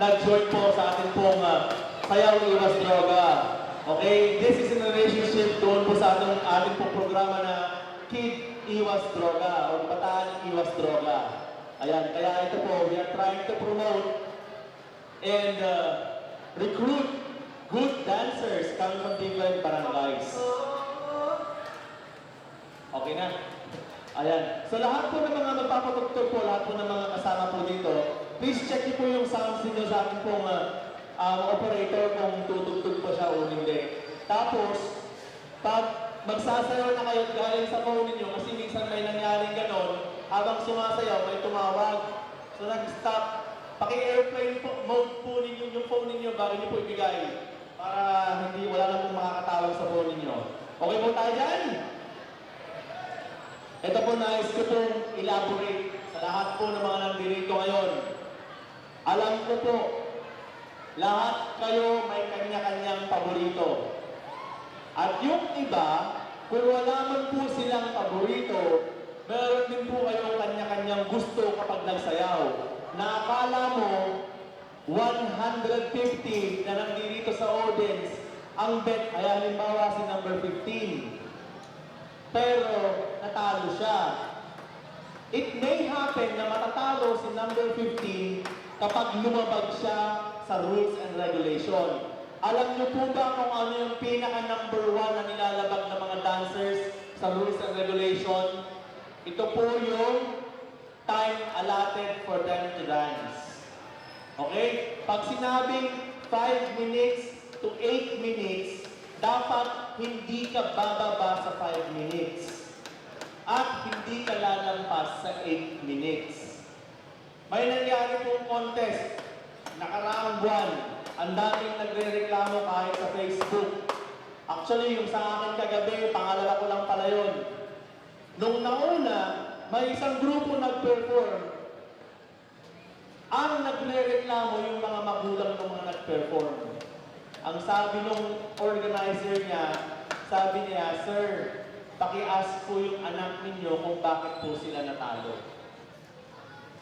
nag-join po sa atin pong Sayaw Iwas Droga. Okay, this is in relationship doon po sa ating pong programa na Kid Iwas Droga o Bataan Iwas Droga. Ayan, kaya ito po, we are trying to promote and recruit good dancers coming from different barangays. Okay na? Ayan. So lahat po ng mga magpapatugtog po, lahat po ng mga kasama po dito, please check niyo po yung sounds niyo sa ating pong operator kung tutugtog po siya o hindi. Tapos, pag magsasayaw na kayo galing sa phone niyo, kasi minsan may nangyaring ganon, habang sumasayaw, may tumawag. So nag-stop. Paki-airplane mode po ninyo yung phone ninyo bago niyo po ibigay. Para hindi wala na pong makakatawag sa phone ninyo. Okay po tayo dyan? Ito po nais ko pong elaborate sa lahat po ng mga nandito ngayon. Alam ko po, lahat kayo may kanya-kanyang paborito. At yung iba, kung wala man po silang paborito, meron din po kayong kanya-kanyang gusto kapag nagsayaw. Na akala mo, 150 na nandito sa audience, ang bet ay halimbawa si number 15. Pero natalo siya. It may happen na matatalo si number 15 kapag lumabag siya sa rules and regulation. Alam niyo po ba kung ano yung pinaka number 1 na nilalabag ng mga dancers sa rules and regulation? Ito po yung time allotted for them to dance. Okay? Pag sinabing 5 minutes to 8 minutes, dapat hindi ka bababa sa 5 minutes. At hindi ka lalampas sa 8 minutes. May nangyari pong contest, nakaraang buwan, ang daming nagre-reklamo kahit sa Facebook. Actually, yung sa akin kagabi, pangalawa ko lang pala yun. Nung nauna, may isang grupo nag-perform. Ang nagre-reklamo yung mga magulang ng mga nag-perform. Ang sabi nung organizer niya, sabi niya, "Sir, paki-ask po yung anak ninyo kung bakit po sila natalo."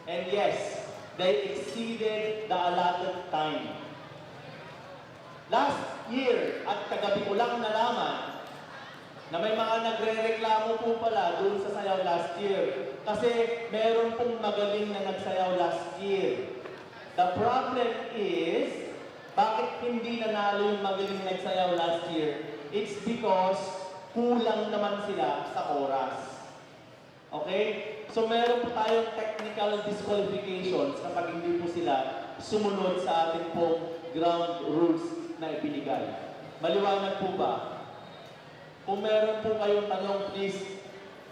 And yes, they exceeded the allotted time. Last year, at kagabi ko lang nalaman, na may mga nagre-reklamo po pala doon sa sayaw last year. Kasi meron pong magaling na nagsayaw last year. The problem is, bakit hindi nanalo yung magaling na nagsayaw last year? It's because kulang naman sila sa oras. Okay? So meron po tayong technical disqualifications kapag hindi po sila sumunod sa ating pong ground rules na ibinigay. Maliwanag po ba? Kung meron po kayong tanong, please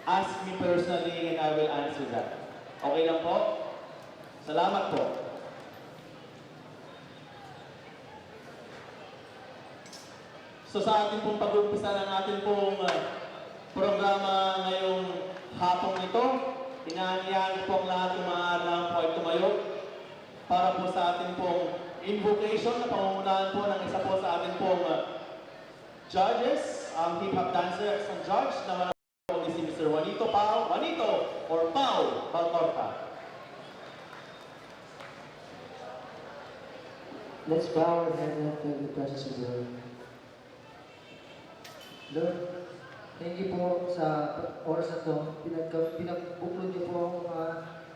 ask me personally and I will answer that. Okay lang po? Salamat po. So sa ating pong pag-umpisa ng ating pong programa ngayong hapong ito, inaanyayahan po ang lahat ng mga alam po ay tumayo para po sa ating pong invocation na pangungunahan po ng isa po sa ating pong judges, ang hip-hop dancer ang judge na manang si Mr. Juanito or Pao Balmorta. Let's bow our head and feel the presence of the Lord. Lord, thank you po sa oras na ito. Pinagbuklod niyo po ang mga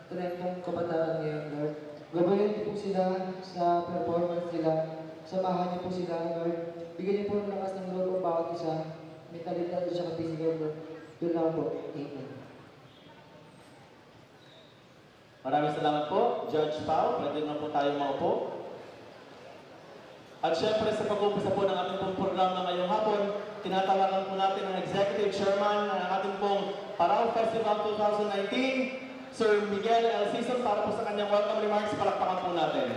talentong kabataan ngayon, Lord. Gabayan niyo po sila sa performance nila. Samahan niyo po sila, Lord. Bigyan niyo po ng lakas ng Lord ang bawat isa. May talenta doon sa kapisigan, Lord. Doon lang po. Amen. Maraming salamat po, Judge Pao. Pwede na po tayo maupo. At syempre sa pag-umpisa po ng ating pong programa ngayong hapon, tinatawagan po natin ang Executive Chairman ng ating pong Parao Festival 2019, Sir Miguel L. Sison, para po sa kanyang welcome remarks. Palakpakan po natin.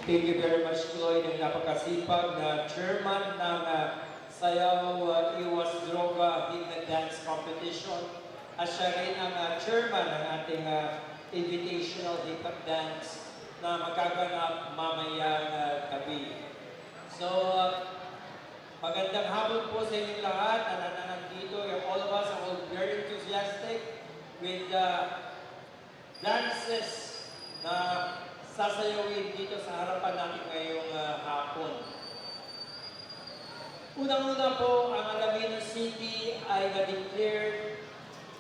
Thank you very much, Lloyd, ang napakasipag na chairman ng Sayaw Iwas Droga Hidden Dance Competition. At siya rin ang chairman ng ating Invitational Hip-Hop Dance na magaganap mamayang gabi. So, magandang hapon po sa inyong lahat na nandito. All of us are all very enthusiastic with Unang-una po, ang Alaminos City ay na-declared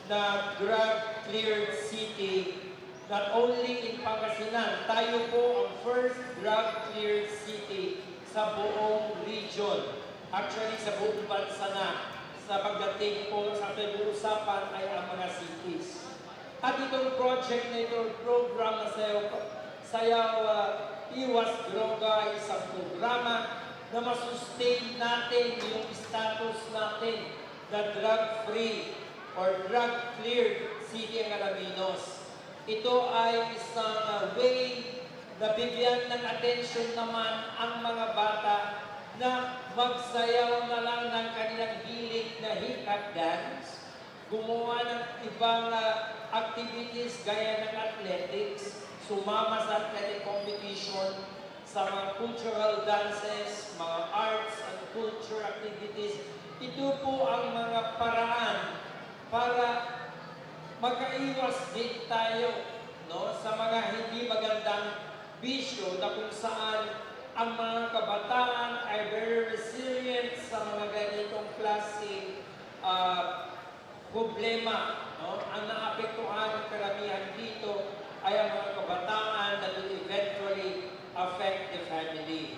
na drug-cleared city not only in Pangasinan. Tayo po ang first drug-cleared city sa buong region. Actually, sa buong bansa na. Sa pagdating po sa pinag-uusapan ay ang mga cities. At itong project na ito, program na Sayaw Iwas Droga ay isang programa na masustain natin yung status natin na drug-free or drug-cleared city ang Alaminos. Ito ay isang way na bigyan ng atensyon naman ang mga bata na magsayaw na lang ng kanilang hilig na hip-hop dance, gumawa ng ibang activities gaya ng athletics, sumama sa athletic competition, sa mga cultural dances, mga arts and culture activities. Ito po ang mga paraan para magkaiwas din tayo sa mga hindi magandang bisyo na kung saan ang mga kabataan ay very resilient sa mga ganitong klase problema. Ang naapektuhan ng karamihan dito ay ang mga kabataan na will eventually affect the family.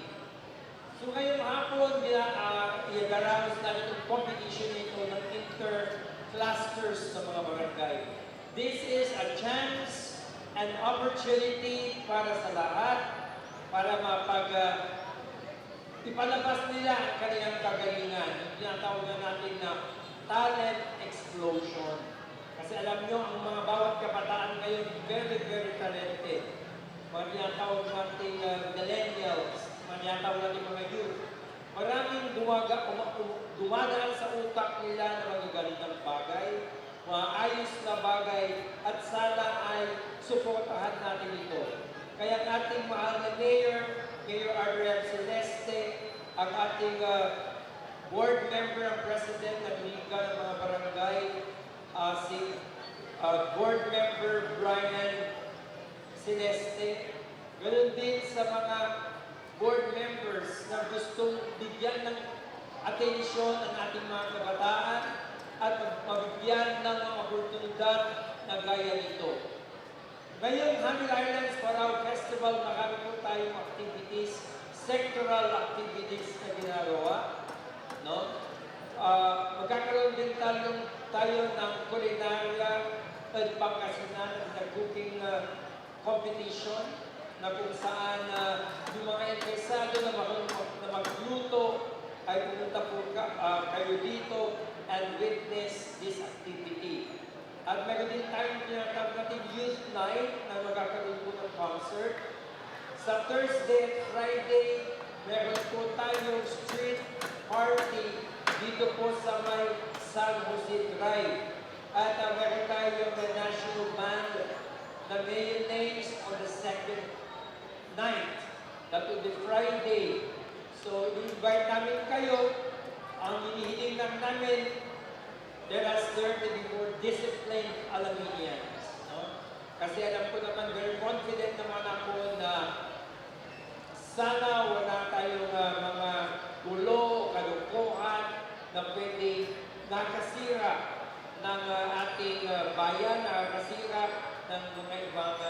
So ngayong hapon, i-daraos natin itong competition nito ng inter-clusters sa mga barangay. This is a chance and opportunity para sa lahat para ipalabas nila ang kanilang kagalingan. Yung tinatawag na natin na talent explosion. Kasi alam nyo, ang mga bawat kabataan ngayon, very, very talented. Mga tinatawag natin millennials, mga tinatawag natin mga youth. Maraming dumadaan sa utak nila na magagandang bagay, mga ayos na bagay, at sana ay suportahan natin ito. Kaya ang ating mahal na Mayor Adrian Celeste, ang ating board member, ang president ng Liga ng mga Barangay, si board member Brian Celeste, ganoon din sa mga board members na gustong bigyan ng atensyon ang ating mga kabataan at mabigyan ng mga oportunidad na gaya nito. Ngayong Hangin Islands Parao Festival, marami po tayong activities, sectoral activities na ginagawa. Magkakaroon din tayo ng culinarya at Pangasinan na cooking competition na kung saan yung mga interesado na magluto ay pumunta po kayo dito and witness this activity. At meron din tayong tinatawag natin Youth Night na magkakaroon po ng concert. Sa Thursday at Friday, meron po tayong street party dito po sa may San Jose Drive. At meron tayong national band na mayonnaise on the second night. That will be Friday. So, invite namin kayo. Ang hinihiling lang namin, there has there to be more disciplined Alaminians. Kasi alam ko naman, very confident naman ako na sana wala tayong mga gulo, kalukuhan na pwede nakasira ng ating bayan, nakasira ng mga ibang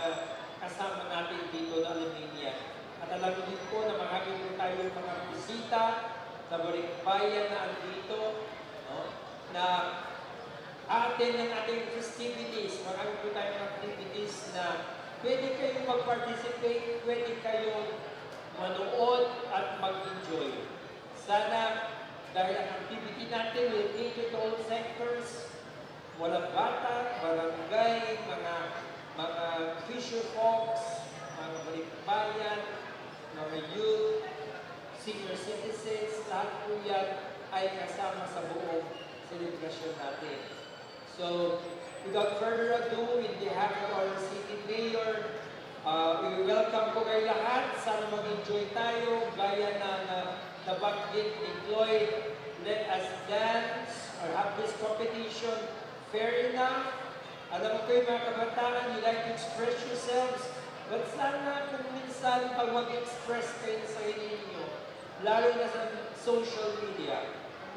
kasama natin dito na Alaminian. At alam din po na marami po tayong mga bisita sa balikbayan na andito, na aaten ng ating festivities. Marami po tayong activities na pwede kayong mag-participate, pwede kayong manood at mag-enjoy. Sana dahil ang activity natin will cater to all sectors, walang bata, barangay, mga fisher folks, mga balikbayan, mga youth, senior citizens, lahat po yan ay kasama sa buong celebration natin. So, without further ado, in behalf of our city mayor, we welcome po kayo lahat. Sana mag-enjoy tayo, gaya na nabanggit ni Floyd. Let us dance or have this competition. Fair enough. Alam ko yung mga kabataan, you like to express yourselves. But sana kung minsan pag mag-express kayo sa sarili ninyo, lalo na sa social media,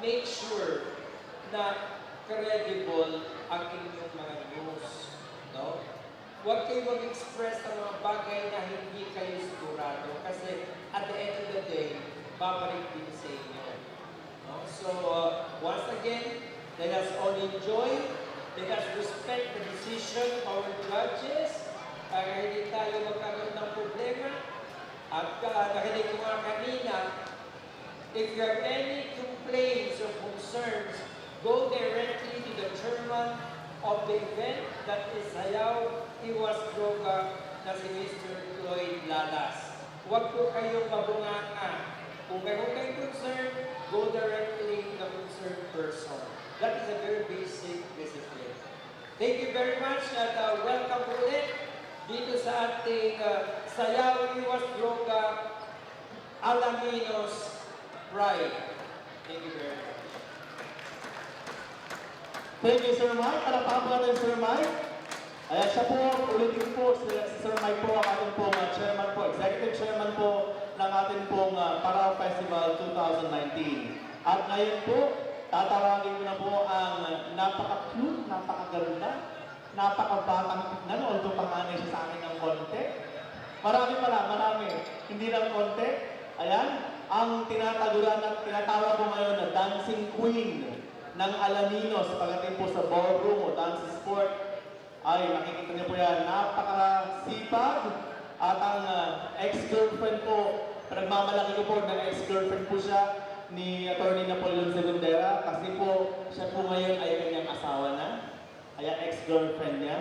make sure na credible ang inyong mga news. No? Huwag kayo mag-express ng mga bagay na hindi kayo sigurado kasi at the end of the day, babalik din sa inyo. No? So, once again, let us all enjoy, let us respect the decision of our judges para hindi tayo magkaroon ng problema. At nakinig ko nga kanina, if you have any complaints or concerns, go directly to the chairman of the event, that is Sayaw Iwas Droga na si Mr. Lloyd Lalas. Huwag po kayong mabunganga. Kung mayroon kayong concern, go directly to the concerned person. That is a very basic discipline. Thank you very much at welcome ulit dito sa ating Sayaw Iwas Droga Alaminos Pride. Thank you very much. Thank you, Sir Mike. Palakpakan po natin, Sir Mike. Ayan siya po, ulitin po, si Sir Mike po, ang ating pong chairman po, executive chairman po ng ating pong Parao Festival 2019. At ngayon po, tatawagin ko na po ang napaka-cute, napakaganda, napakabatang tignan, although panganay siya sa akin ng konti. Marami. Hindi lang konti. Ayan, ang tinataguran at tinatawag ko ngayon na Dancing Queen ng Alaminos pagdating po sa ballroom o dance sport. Ay, nakikita niyo po yan, napakasipag. At ang ex-girlfriend po, pinagmamalaki ko po na ex-girlfriend po siya ni Atty. Napoleon Segundera kasi po siya po ngayon ay kanyang asawa na. Kaya ex-girlfriend niya.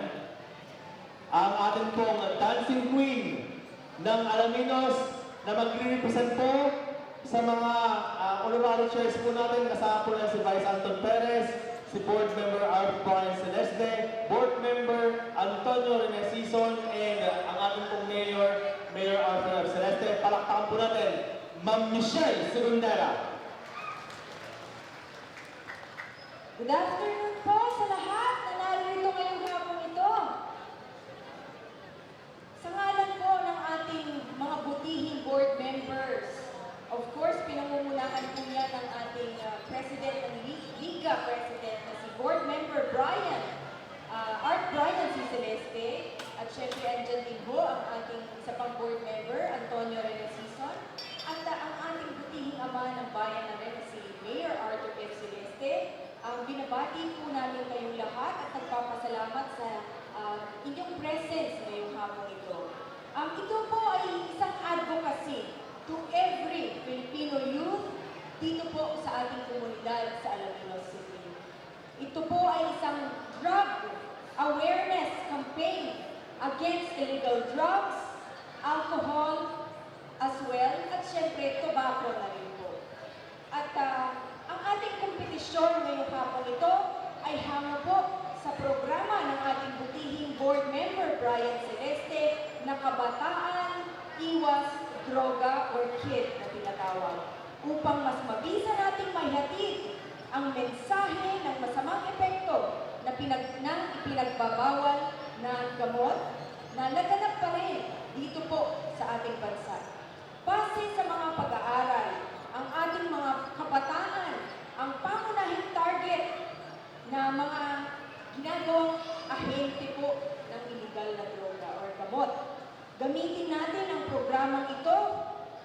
Ang ating pong dancing queen ng Alaminos na magre-represent po sa mga honorary chairs po natin, kasama po na si Vice Anton Perez, si Board Member Arthur Brian Celeste, Board Member Antonio Rene Sison, and ang ating pong Mayor Arthur Celeste. Palakpakan po natin, Ma'am Michelle Segundera. Good afternoon po sa lahat na narito ngayong hapon ito. Sa ngalan po ng ating mga butihing board members, of course, pinangungulakan po niya ng ating President ng Liga President na si Board Member Art Brian C. Celeste, at syempre andyan din po ang ating isa pang board member, Antonio Rene Sison, at ang ating butihing ama ng bayan na rin si Mayor Arthur F. Celeste. Binabati po namin kayong lahat at nagpapasalamat sa inyong presence ngayong hapon ito. Ito po ay isang advocacy to every Filipino youth dito po sa ating komunidad sa Alaminos City. Ito po ay isang drug awareness campaign against illegal drugs, alcohol, as well, at syempre tobacco na rin po. At ang ating kompetisyon ngayong hapon ito ay hango po sa programa ng ating butihing board member Brian Celeste na Kabataan, Iwas, Droga, or KID na tinatawag, upang mas mabisa nating maihatid ang mensahe ng masamang epekto na ipinagbabawal na gamot na laganap pa rin dito po sa ating bansa. Base sa mga pag-aaral, ang ating mga kabataan ang pangunahing target na mga ginagawang ahente po ng illegal na droga or gamot. Gamitin natin ang programang ito,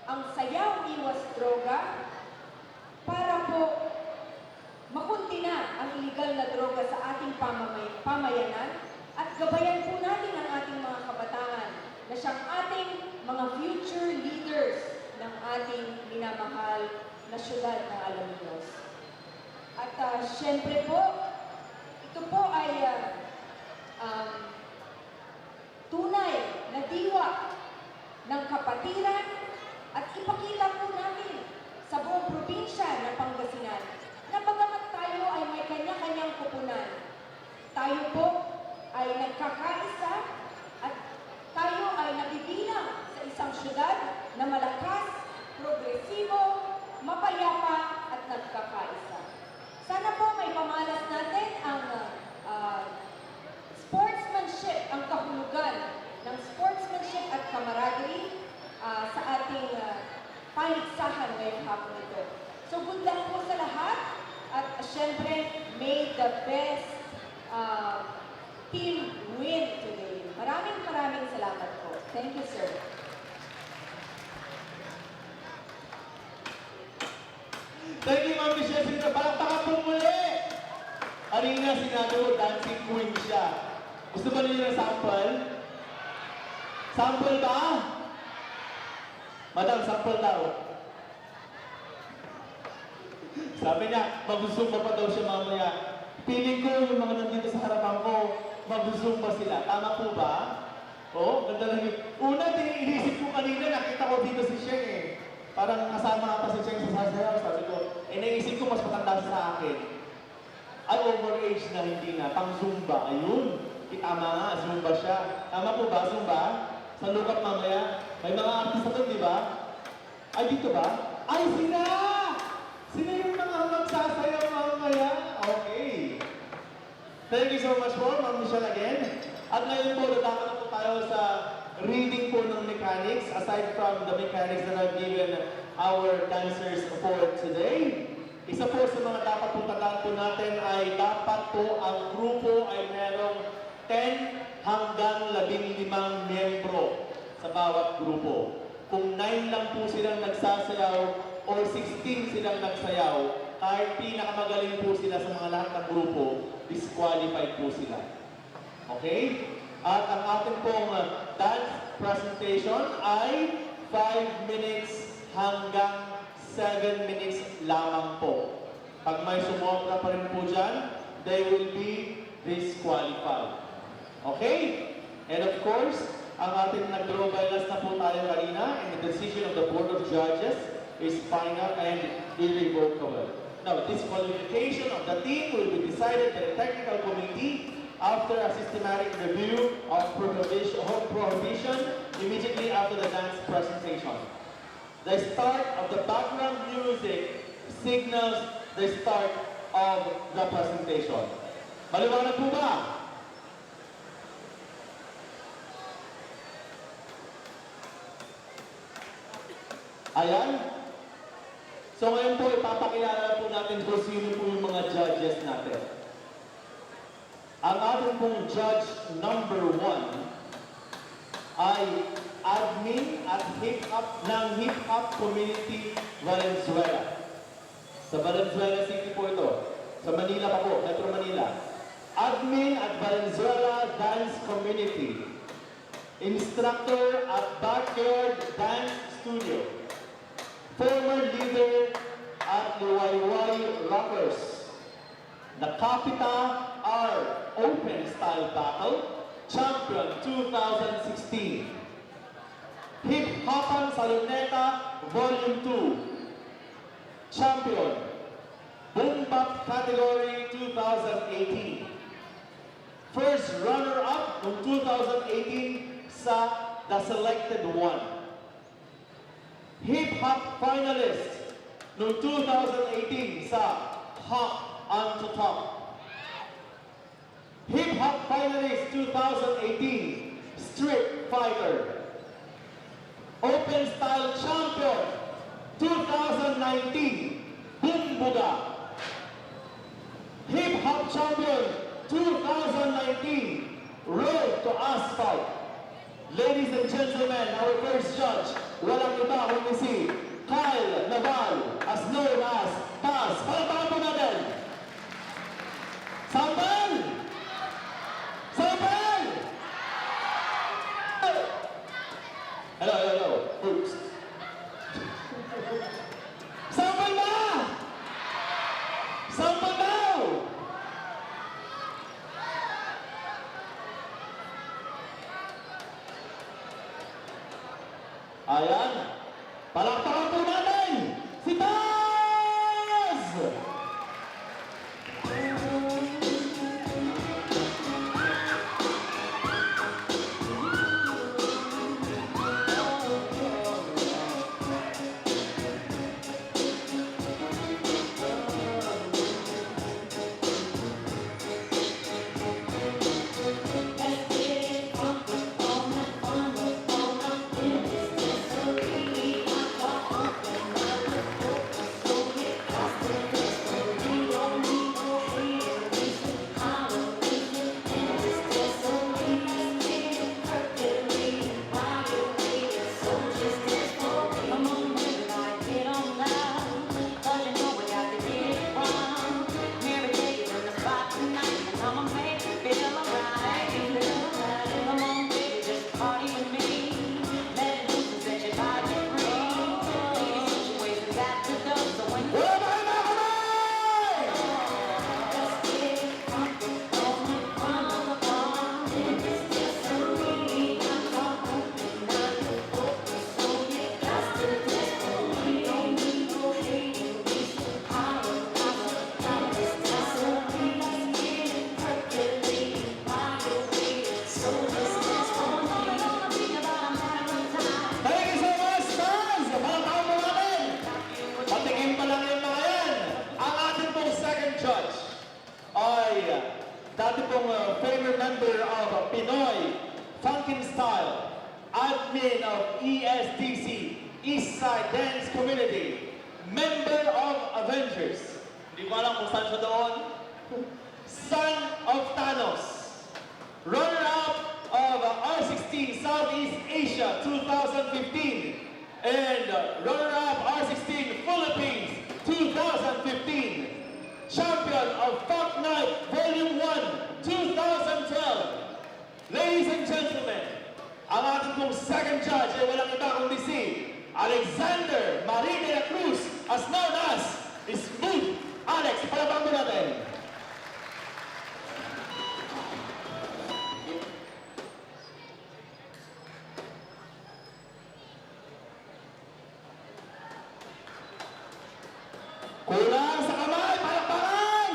ang Sayaw Iwas Droga, para po makunti na ang illegal na droga sa ating pamayanan at gabayan po natin ang ating mga kabataan na siyang ating mga future leaders ng ating minamahal na syudad ng Alaminos. At syempre po, ito po ay tunay na diwa ng kapatiran at ipakita po natin sa buong probinsya ng Pangasinan na bagamat tayo ay may kanya-kanyang kupunan, tayo po ay nagkakaisa at tayo ay nabibilang sa isang syudad na malakas, progresibo, mapayapa at nagkakaisa. Sana po may pamalas natin ang sportsmanship, ang kahulugan ng sportsmanship at camaraderie sa ating paligsahan ngayong hapon ito. So good luck po sa lahat. made the best team win today. Maraming salamat po. Thank you, sir. Thank you, Ma'am Michelle. Palakpakan po muli! Kanina sinabi ko, dancing queen siya. Gusto ba ninyo ng sample? Sample ba? Madam, sample daw. Sabi niya, mag-zumba pa daw siya mamaya. Piling ko yung mga nandito sa harapan ko, mag-zumba sila. Tama po ba? Oo, ganda lang yun. Una, iniisip ko kanina, nakita ko dito si Sheng eh. Parang kasama pa si Sheng sa sasayaw. Sabi ko, naisip ko mas matanda siya sa akin. Ay, overage na hindi na. Pang-zumba. Ayun. Tama nga, zumba siya. Tama po ba, zumba? Sa lookup mamaya. May mga artista doon, di ba? Ay, dito ba? Ay, sila! Sila yung mga magsasayaw mamaya. Okay. Thank you so much po, Ma'am Michelle again. At ngayon po, lalaman na po tayo sa reading po ng mechanics. Aside from the mechanics that I've given our dancers for today, isa po sa mga dapat po tandaan po natin ay dapat po ang grupo ay merong 10 hanggang 15 miyembro sa bawat grupo. Kung 9 lang po silang nagsasayaw or 16 silang nagsayaw, kahit pinakamagaling po sila sa mga lahat ng grupo, disqualified po sila. Okay? At ang ating pong dance presentation ay 5 minutes hanggang 7 minutes lamang po. Pag may sumobra pa rin po dyan, they will be disqualified. Okay? And of course, ang ating nag-draw by last na po tayo kanina, and the decision of the Board of Judges is final and irrevocable. Now, disqualification of the team will be decided by the technical committee after a systematic review of prohibition immediately after the dance presentation. The start of the background music signals the start of the presentation. Maliwanag po ba? Ayan. So ngayon po, ipapakilala po natin kung sino po yung mga judges natin. Ang ating pong judge number 1 ay admin at hip-hop ng hip-hop community Valenzuela. Sa Valenzuela City po ito. Sa Manila pa po, Metro Manila. Admin at Valenzuela Dance Community. Instructor at Backyard Dance Studio. Former leader at Liwayway Rockers. Nakapita are Open Style Battle Champion 2016. Hip Hopan sa Luneta Volume 2 Champion Boom Bap Category 2018. First runner-up noong 2018 sa The Selected One. Hip Hop finalist noong 2018 sa Hop on to Top. Hip Hop finalist 2018 Street Fighter. Open Style Champion 2019 Boom Buga. Hip Hop Champion 2019 Road to Asphalt. Ladies and gentlemen, our first judge, walang iba kundi si Kyle Naval, as known as Taz. Palakpakan po natin! Sambal! Sambal! Hello, hello, hello. Oops. Sambal na! Sambal daw! Ayan. Palakpakan po natin si Taz! dati pong former member of Pinoy Funkin Style, admin of ESDC, Eastside Dance Community, member of Avengers. Hindi ko alam kung saan siya doon. Son of Thanos, runner-up of R16 Southeast Asia 2015, and runner-up R16 Philippines 2015, champion of Funk Night Volume 1 2012. Ladies and gentlemen, ang ating pong second judge ay walang iba kundi si Alexander Marie de la Cruz, as known as Smooth Alex. Palabang mo natin. Kulang sa kamay, palakpakan!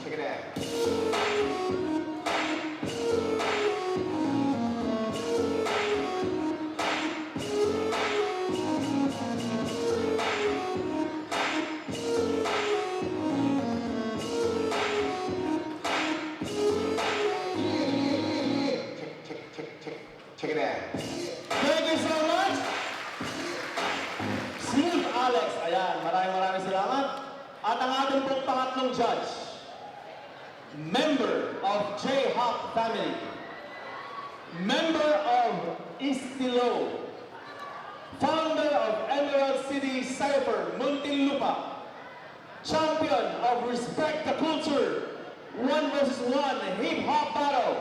Check it out. Check it out. Thank you so much. Smooth Alex. Ayan, maraming salamat. At ang ating pong pangatlong judge, member of J-Hop family, member of Estilo, founder of Emerald City Cypher, Muntinlupa, champion of Respect the Culture, 1 vs 1 Hip Hop Battle,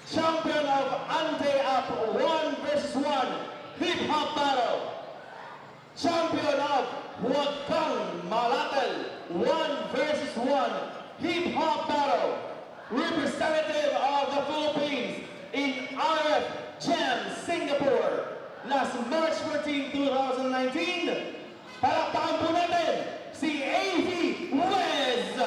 champion of Ante-Up 1 vs 1 Hip Hop Battle, champion of Huwag Kang Malatel 1 vs 1 Hip Hop Battle, representative of the Philippines in RF Jam Singapore last March 14, 2019. Palakpakan po natin si AV Wez!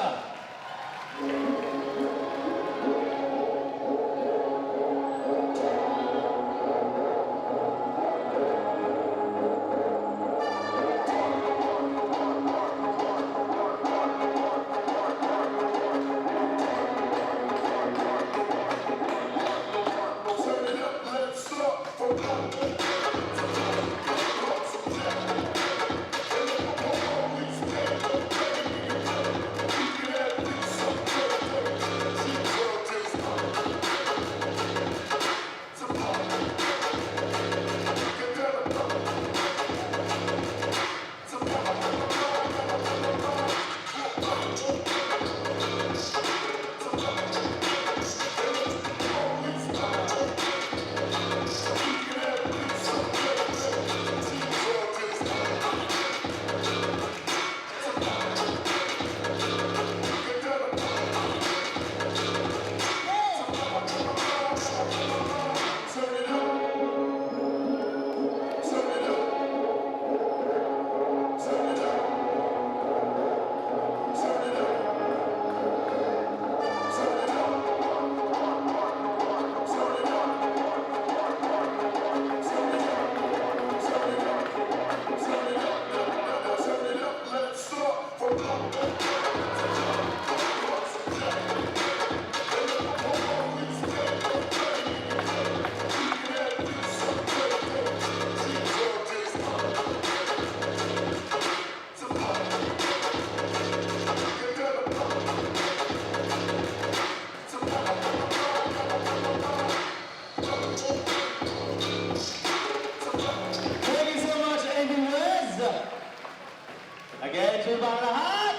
Again, sure ba ang lahat?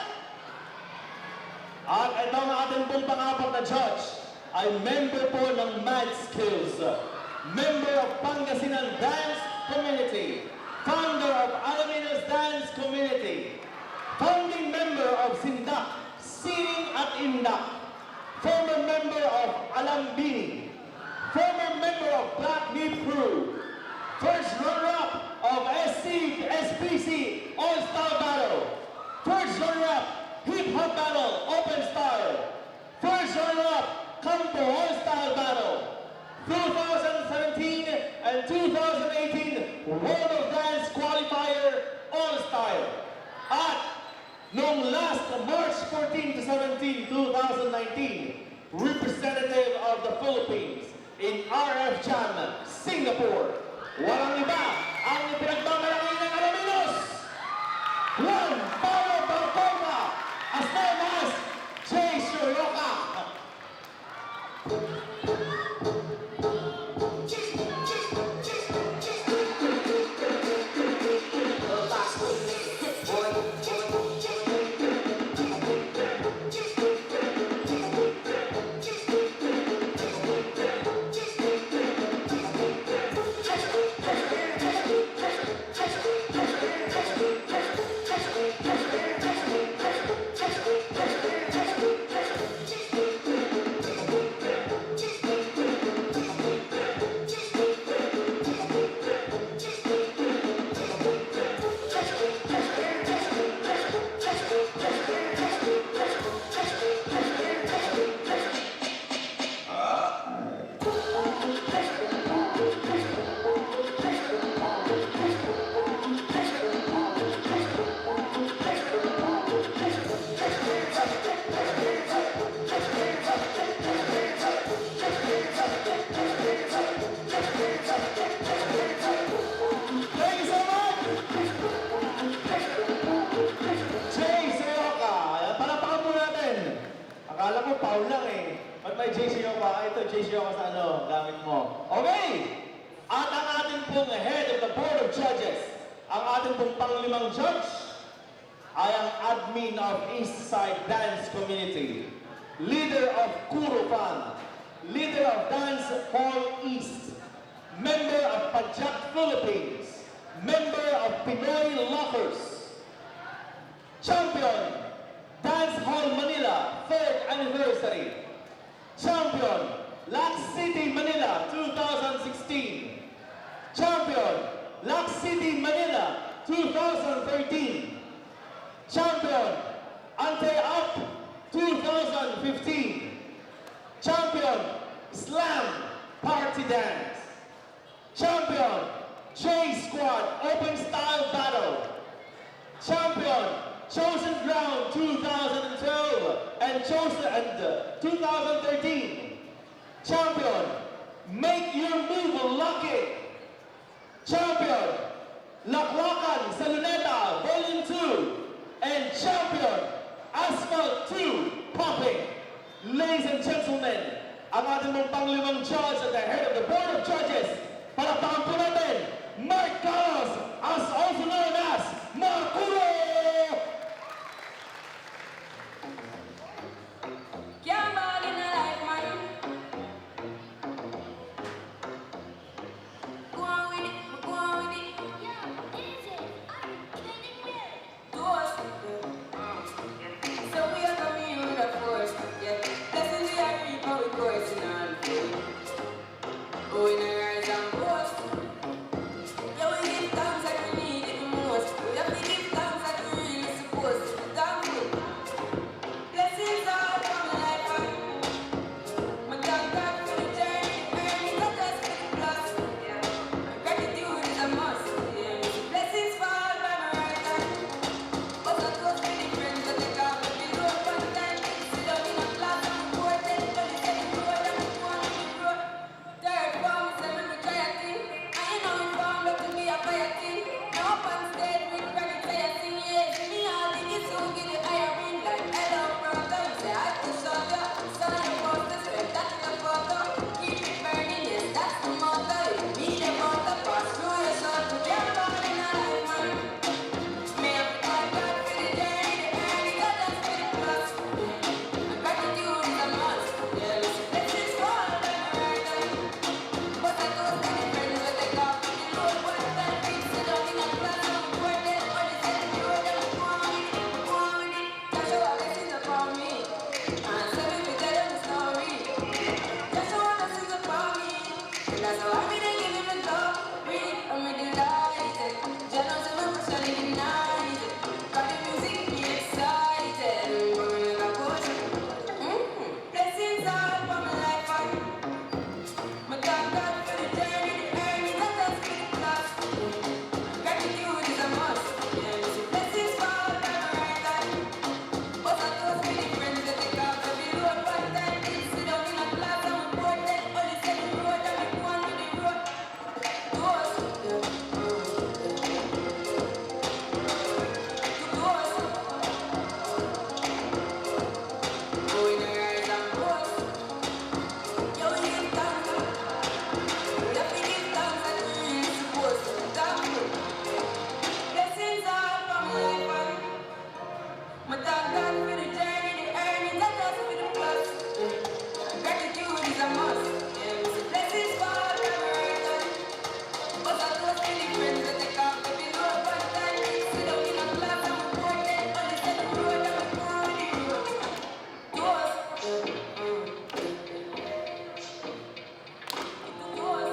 At ito ang ating pong pang-apat na judge ay member po ng Mad Skills. member of Pangasinan Dance Community, founder of Alaminos Dance Community, founding member of Sindak, Sining at Indak, former member of Alambini, former member of Black Meat Crew, first runner-up of SPC All-Star Battle, first runner-up Hip Hop Battle Open Style, first runner-up Campo All-Star Battle, 2017 and 2018 World of Dance Qualifier All-Style. At noong last March 14 to 17, 2019, representative of the Philippines in RF Jam, Singapore. Walang iba ang pinagmamalaki ng Alaminos. One Paulo Balcona, as known as Jay Shurioka. Akala ko Paul lang eh. Ba't may JC Yoka? Ito, JC Yoka sa ano, gamit mo. Okay! At ang ating pong head of the Board of Judges, ang ating pong panglimang judge, ay ang admin of East Side Dance Community, leader of Kurupan, leader of Dance Hall East, member of Pajak Philippines, member of Pinoy Lockers, champion, Dance Hall Manila, 3rd anniversary. Champion, Lac City, Manila, 2016. Champion, Lac City, Manila, 2013. Champion, Ante Up, 2015. Champion, Slam Party Dance. Champion, J Squad Open Style Battle. Champion, Chosen Ground 2012 and 2013. Champion, Make Your Move Lucky. Champion, Laklakan sa Luneta Volume 2. And champion, Asphalt 2 Popping. Ladies and gentlemen, ang ating mong panglimang judge at the head of the Board of Judges, palakpakan po natin, Mark Carlos, as also known as Marcuro! Can't ball in a life, man. Go on with it, go on with it. Do us. So we are coming here with a force. Yeah, blessings we are reaping, we coursing on foot. Oh, in a rise and boast. Yeah, we give thanks like we need it more. so happy they give him the top. Really, I'm really delighted. Jealous of him, surely united. Got the music, me excited. Coming like a push. Blessings all for my life. My God for the journey, the earnings, and just for the class. Gratitude is a must. Yeah, listen, blessings fall by my right hand. But I know it's many friends that take off every road. One time, they sit down in a class and we board them. Only say the road and we go on with the road. To us, to us. Going to rise and boast. Yo, we give thanks. We have to give thanks and we supposed to thank you. Blessings all from life and my thank God for the journey, the earnings, and just for the plus. Gratitude is a must. Yeah, we say blessings fall from right hand. But I know it's many friends that take off every road. One time we sit down in a class and we board them. Only say the road and we go on the road. To us, to us.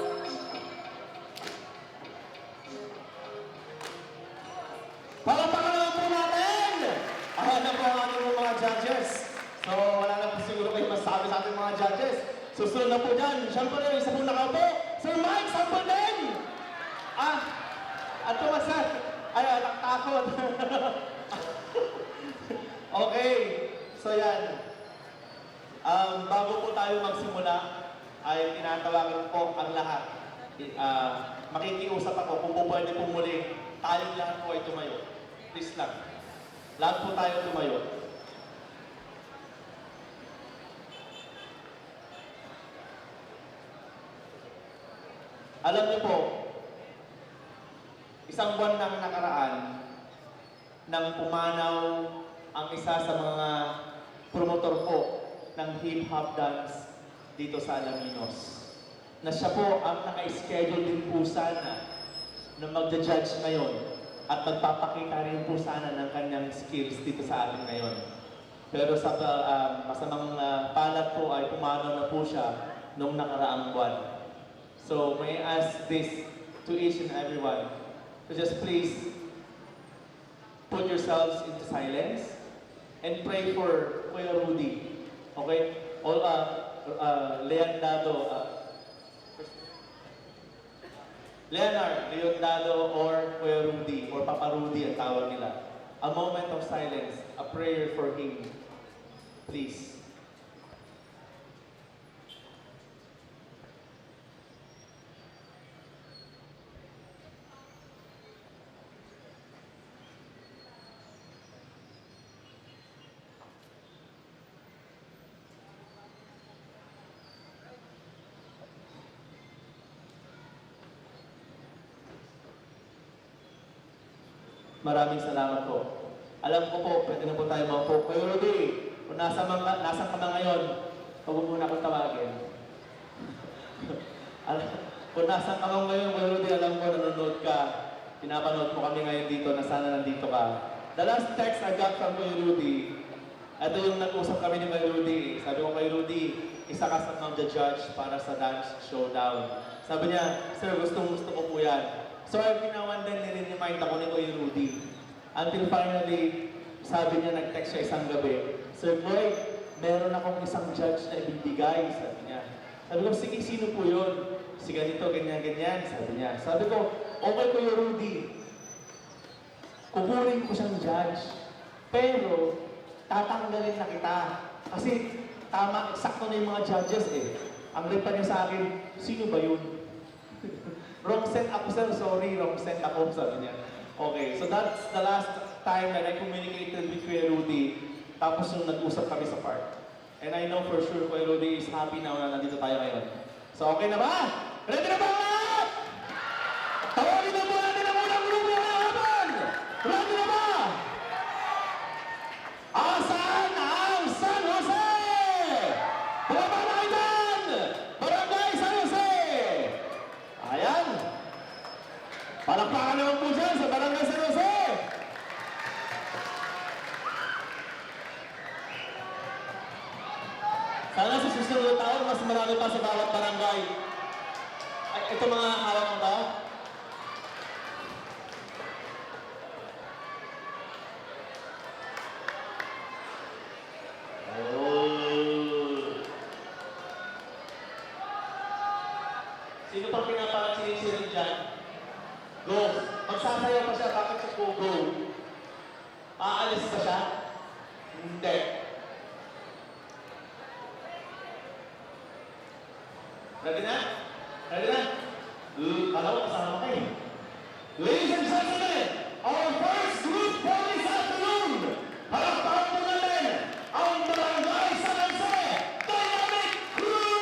Palakpakan naman po natin! Ayan na po ang ating mga judges. So, wala na po siguro kayo masabi sa ating mga judges. Susunod na po dyan. Siyempre, isa po nakaupo. Sir Mike, sample din! Ato masar. Ay, takot. Okay. So, yan. Bago po tayo magsimula, ay tinatawagan po ang lahat. Makikiusap ako kung po pwede po muli, tayong lahat po ay tumayo. Please lang. Lahat po tayo tumayo. Alam niyo po, isang buwan nang nakaraan nang pumanaw ang isa sa mga promotor po ng hip-hop dance dito sa Alaminos. Na siya po ang naka-schedule din po sana na magja-judge ngayon at magpapakita rin po sana ng kanyang skills dito sa atin ngayon. Pero sa masamang palad po ay pumanaw na po siya noong nakaraang buwan. So may I ask this to each and everyone to just please put yourselves into silence and pray for Kuya Rudy. Okay? All Leonardo or Kuya Rudy or Papa Rudy ang tawag nila. A moment of silence, a prayer for him. Please. Maraming salamat po. Alam ko po, pwede na po tayo maupo. Kuya Rudy, kung nasa ka na ngayon, huwag mo muna akong tawagin. Kung nasa ka na ngayon, Kuya Rudy, alam ko nanonood ka. Pinapanood mo kami ngayon dito na sana nandito ka. The last text I got from Kuya Rudy, ito yung nag-usap kami ni Kuya Rudy. Sabi ko kay Rudy, isa ka sa mag-judge para sa dance showdown. Sabi niya, sir, gusto ko po yan. So every now and then, nire-remind ako ni Kuya Rudy. Until finally, sabi niya, nag-text siya isang gabi, Sir Boy, meron akong isang judge na ibibigay, sabi niya. Sabi ko, sige, sino po yun? Si ganito, ganyan, sabi niya. Sabi ko, okay Kuya Rudy, kukurin ko siyang judge, pero tatanggalin na kita. Kasi tama, eksakto na yung mga judges eh. Ang reply niya sa akin, sino ba yun? Wrong set ako, sir. Sorry, wrong set ako, sabi niya. Okay, so that's the last time that I communicated with Kuya Rudy. Tapos yung nag-usap kami sa park. And I know for sure Kuya Rudy is happy now na nandito tayo ngayon. So okay na ba? Ready na ba lahat? Tawagin na po natin ang unang grupo ng hapon! Ready na ba? Asan ang San Jose? Bumaba na kayo dyan! Barangay San Jose! Ayan. Palakpakan naman po dyan sa Barangay San Jose. Sana sa susunod na taon, mas marami pa sa bawat barangay. ito mga hawak mo ba? Oh. Sino pang pinapansin dyan? Go. Magsasayaw pa siya. Bakit siya go? Aalis ba siya? Hindi. Ready na? Ready na? Kala ko kasama kayo. Ladies and gentlemen, our first group for this afternoon. Palakpakan po natin ang Barangay San Jose Dynamic Group!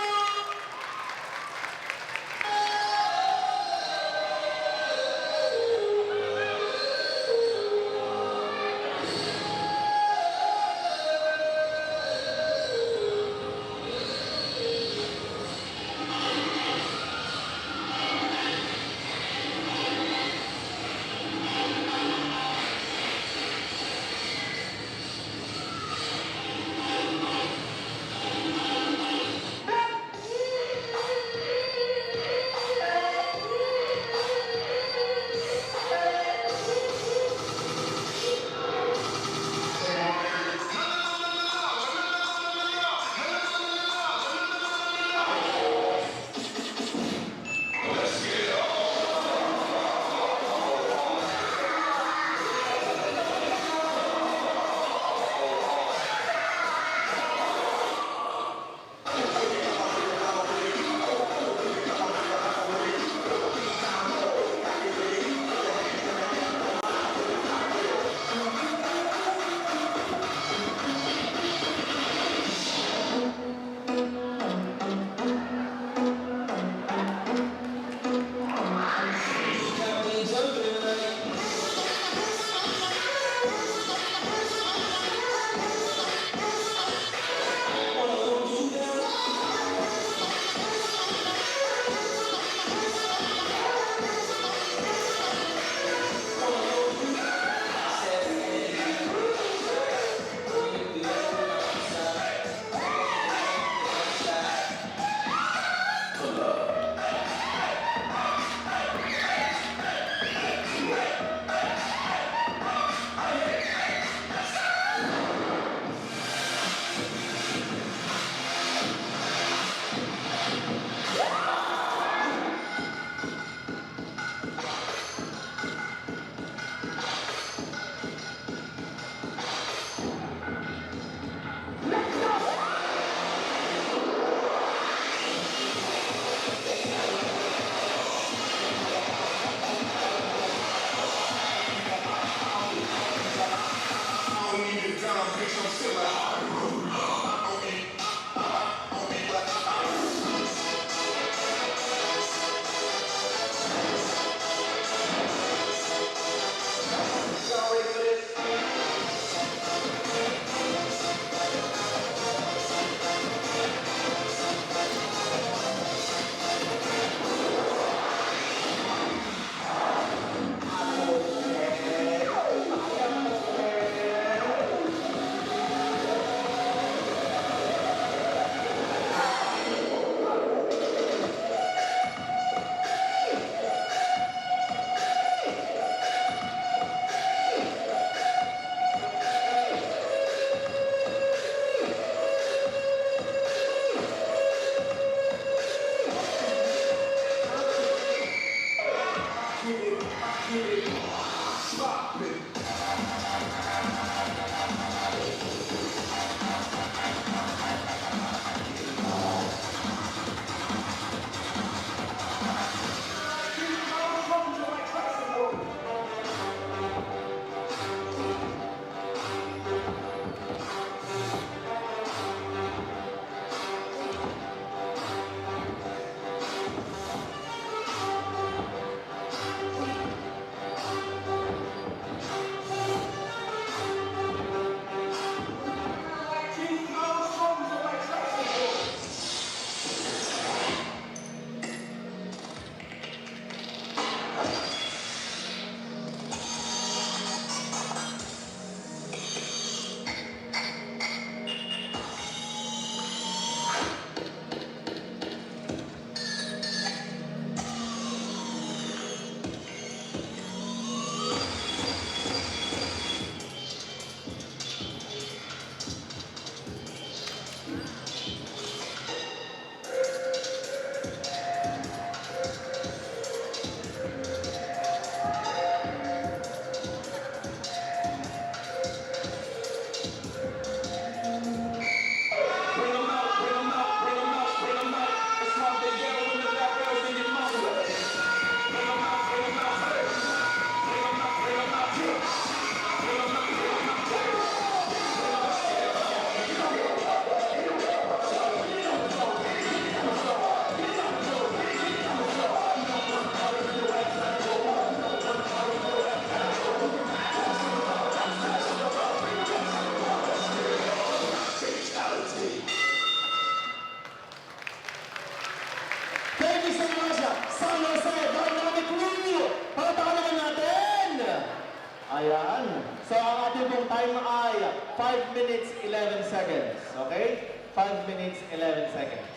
Ayan. So, ang ating pong time ay 5 minutes, 11 seconds. Okay? 5 minutes, 11 seconds.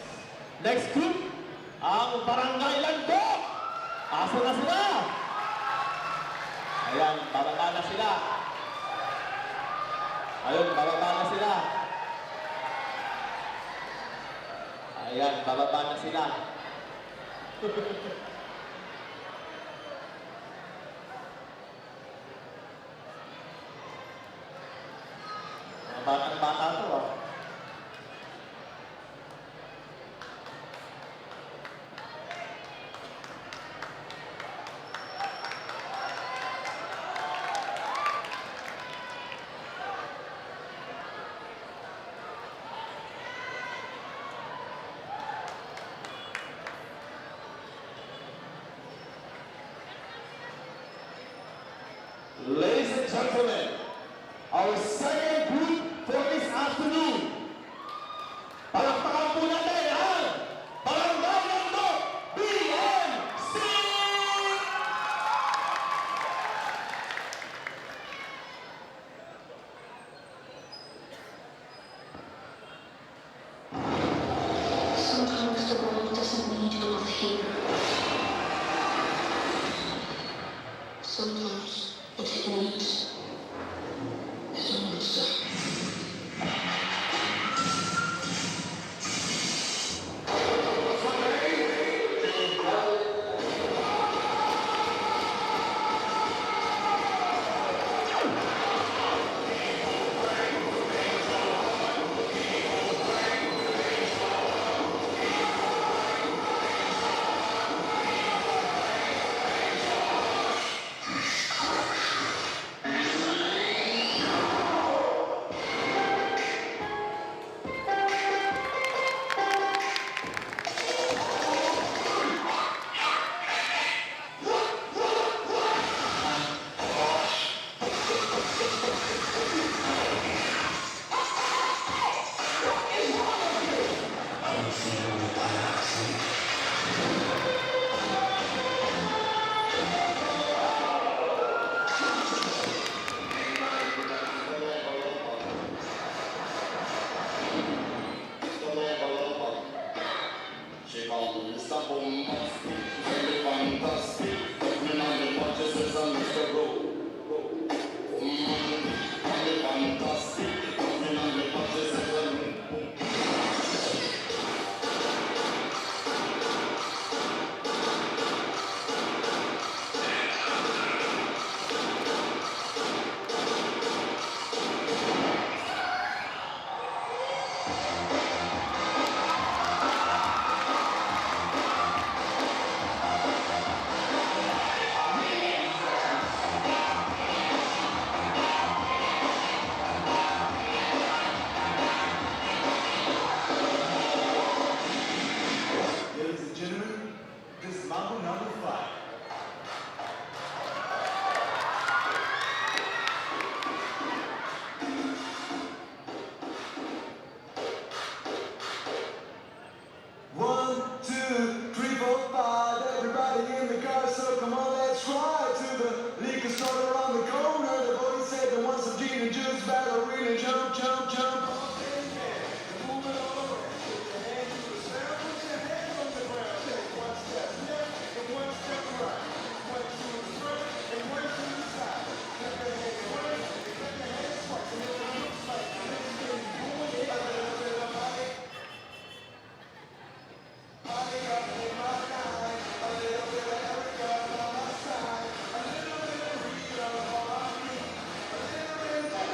Next group, ang Barangay Lando. Asa na sila? Ayan, bababa na sila. Ayun, bababa na sila. Ayan, bababa na sila. Mga batang-bata to, ah. Ladies and gentlemen, our second group for this afternoon. Palakpakan po natin ang Barangay Lando BMC! Sometimes the world doesn't need love here. Sometimes what it needs is a monster. She comes the bombastic, very fantastic. Everybody watches as a Mr. Rowe. Very fantastic. Everybody watches as a Ladies and gentlemen, this is Mambo number 5. One, two, three, four, five. Everybody in the car, so come on, let's ride to the liquor store around the corner. The boy said they want some gin and juice, ballerina, jump, jump, jump. Move it all around. Put your hands to the sound, put your hands on the ground. Take one step left and one step right. One to the front and one to the side. Clap your hands once and clap your hands twice. And it looks like this thing going in. A little bit of money. Money up in my life. A little bit of Erica on my side. A little bit of Rita on my knee. A little bit of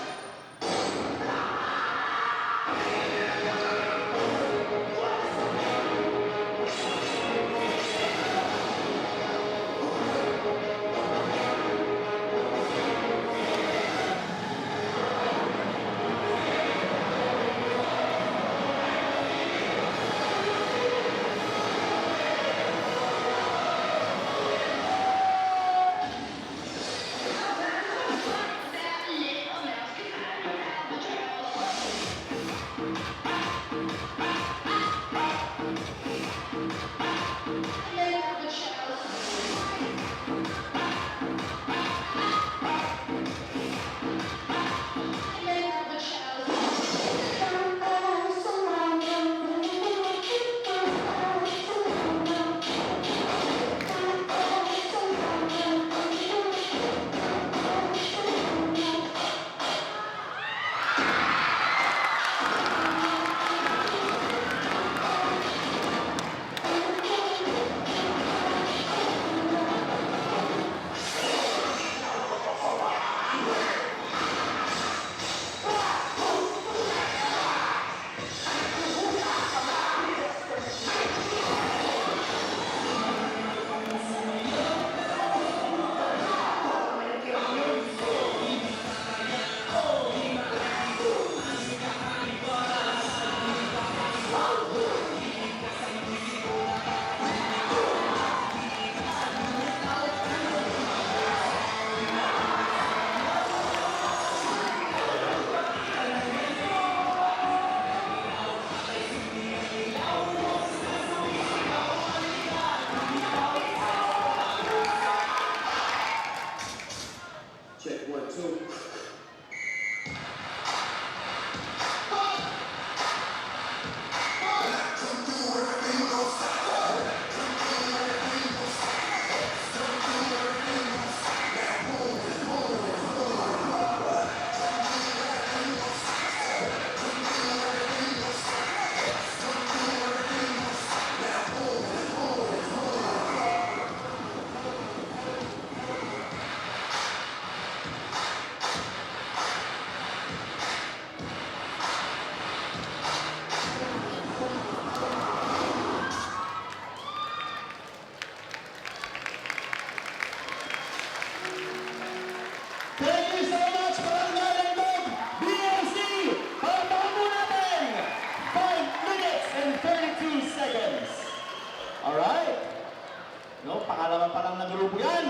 pangalawa pa lang na grupo yan.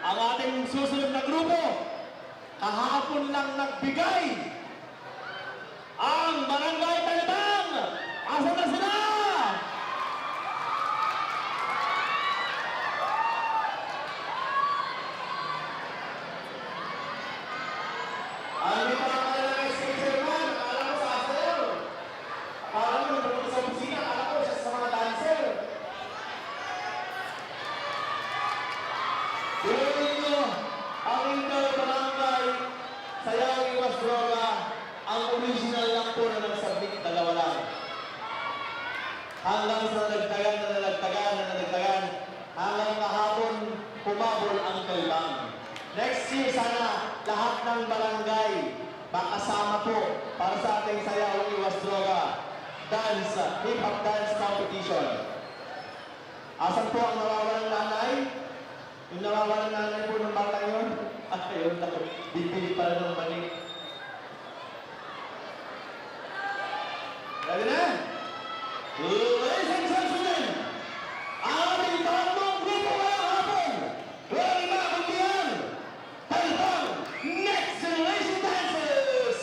Ang ating susunod na grupo, kahapon lang nagbigay ang Barangay Talibang. Asan na sila? Hindi pa lang pala ng SK man. Akala ko sa after. Akala mo nandun sa opisina. Akala ko siya sa mga dancer. Tuloy nyo ang inter-barangay Sayaw Iwas Droga. Ang original lang po na nagsabit, dalawa lang. Hanggang sa nalagtagan. Hanggang kahapon, humabol ang kalbang. Next year, sana lahat ng barangay makasama po para sa ating Sayaw Iwas Droga dance, hip-hop dance competition. Asan po ang nawawalang nanay? Yung nawawalang nanay po ng bata yun? At ayun na, bibili pala ng mani. Ready na? Ladies and gentlemen, ang ating bagong grupo ngayong hapon, wearing mga kundihan, Talibang Next Generation Dancers!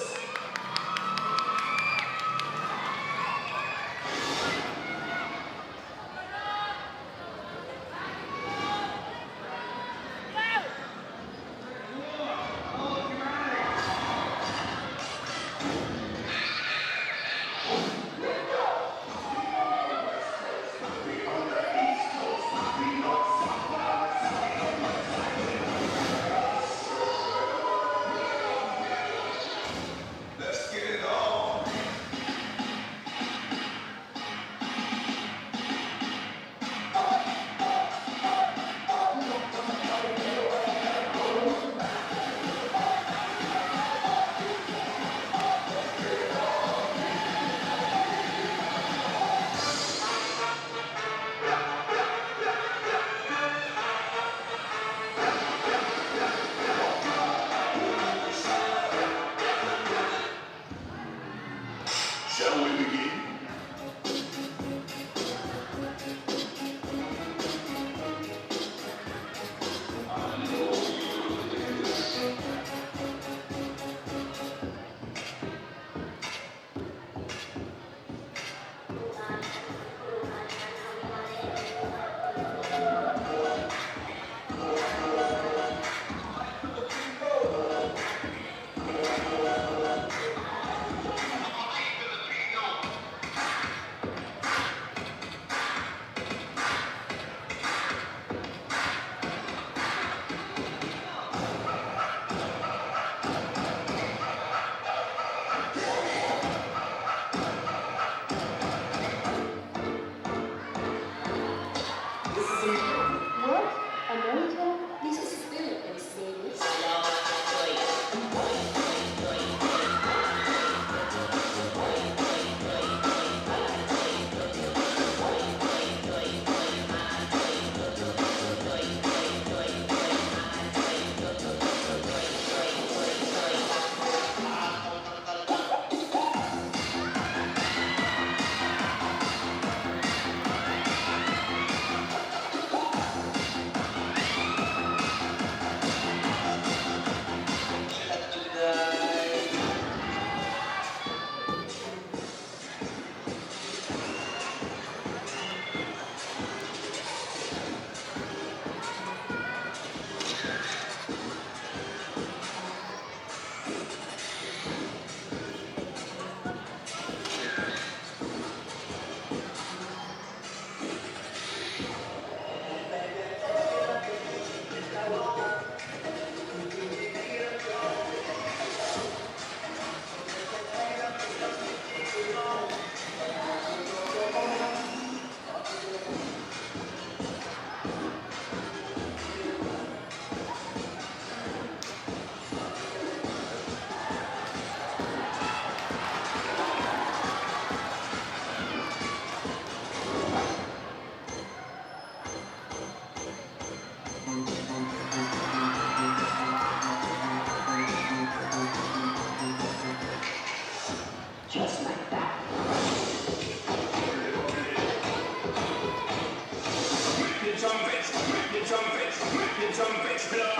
Make the trumpets blow.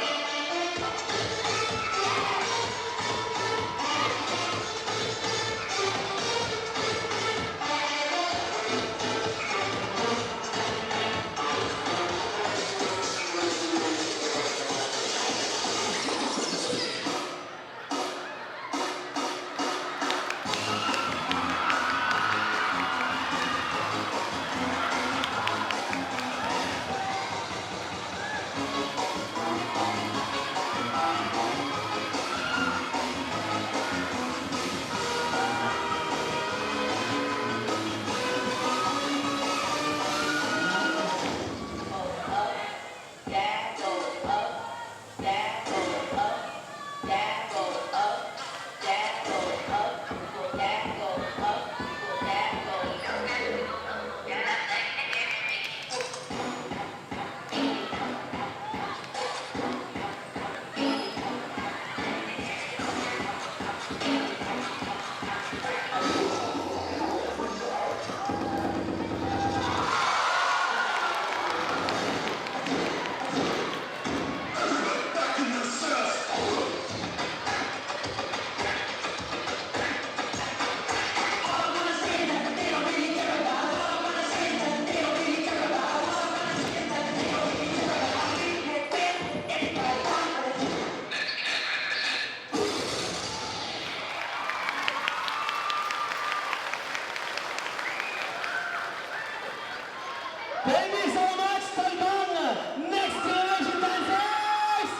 Thank you so much, Talbang! Next Generation Dancers!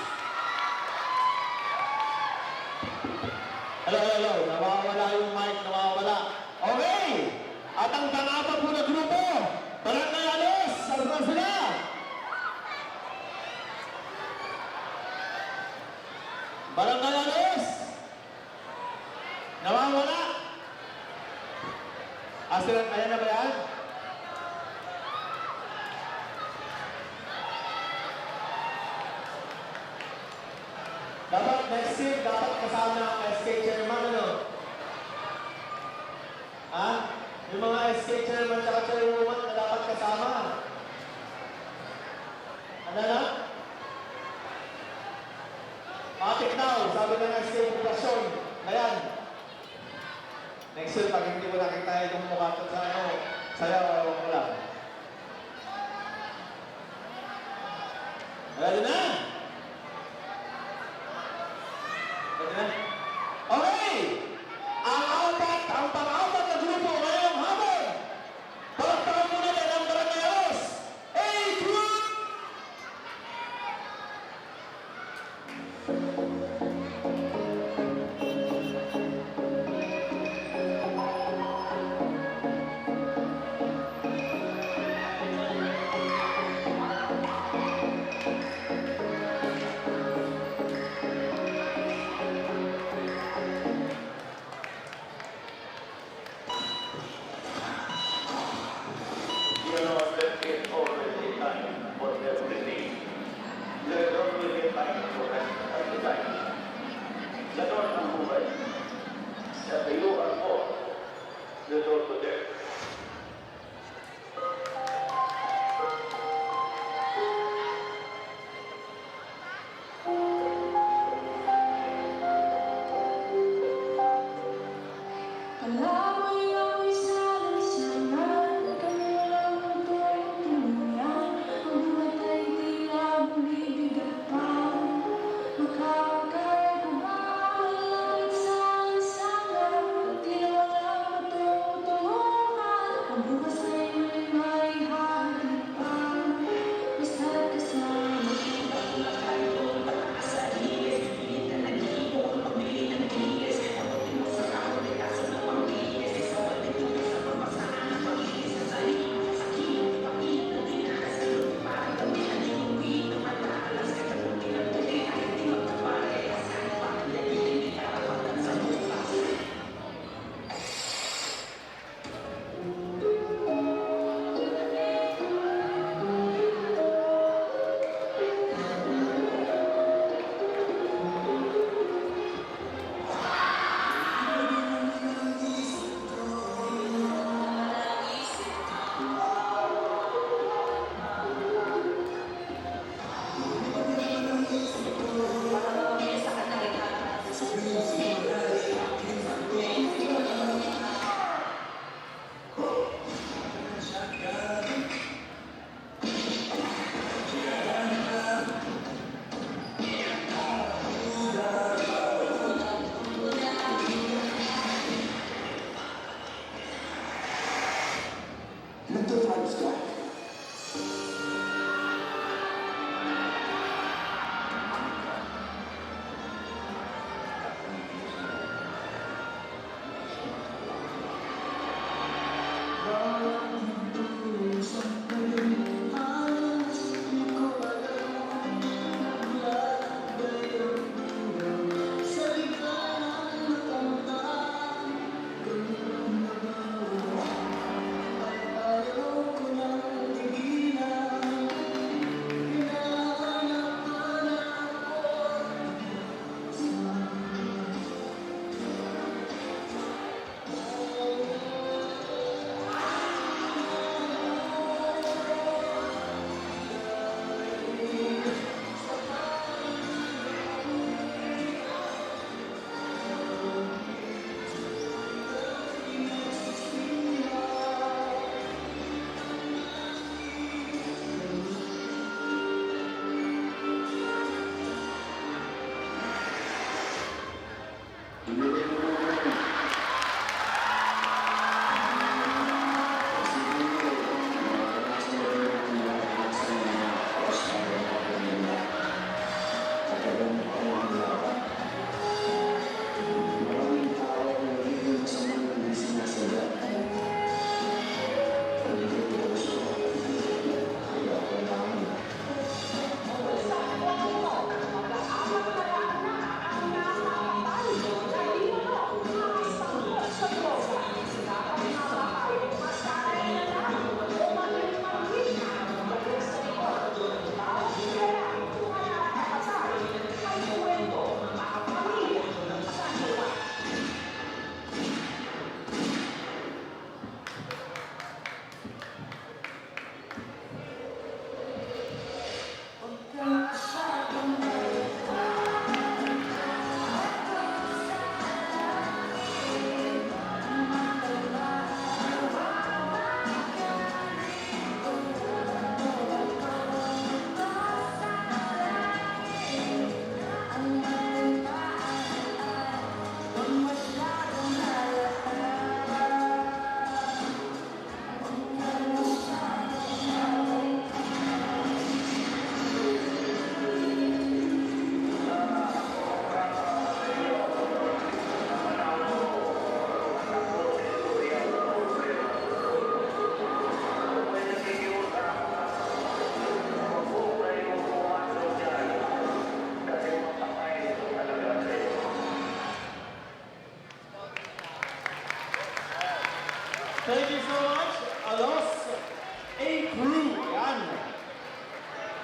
Hello, hello. Nawawala yung mic, nawawala. Okay! At ang pang-apat po na grupo, Barangay Alos, saan sila? Barangay Alos! Nawawala! Asiran, ayan na ba yan? Dapat next year, dapat kasama ang SK chairman, ano? Ha? Yung mga SK chairman at chairwoman na dapat kasama. Ano na? Matik now, sabi ng SK Edukasyon. Ayan. Next year, pag hindi mo nakita yung mukha ko sa ano, sayaw, ewan ko lang. Ready na? Okay! Ang pang-apat na grupo ngayong hapon. Palakpakan mo natin ang Barangay Alos. A-Group!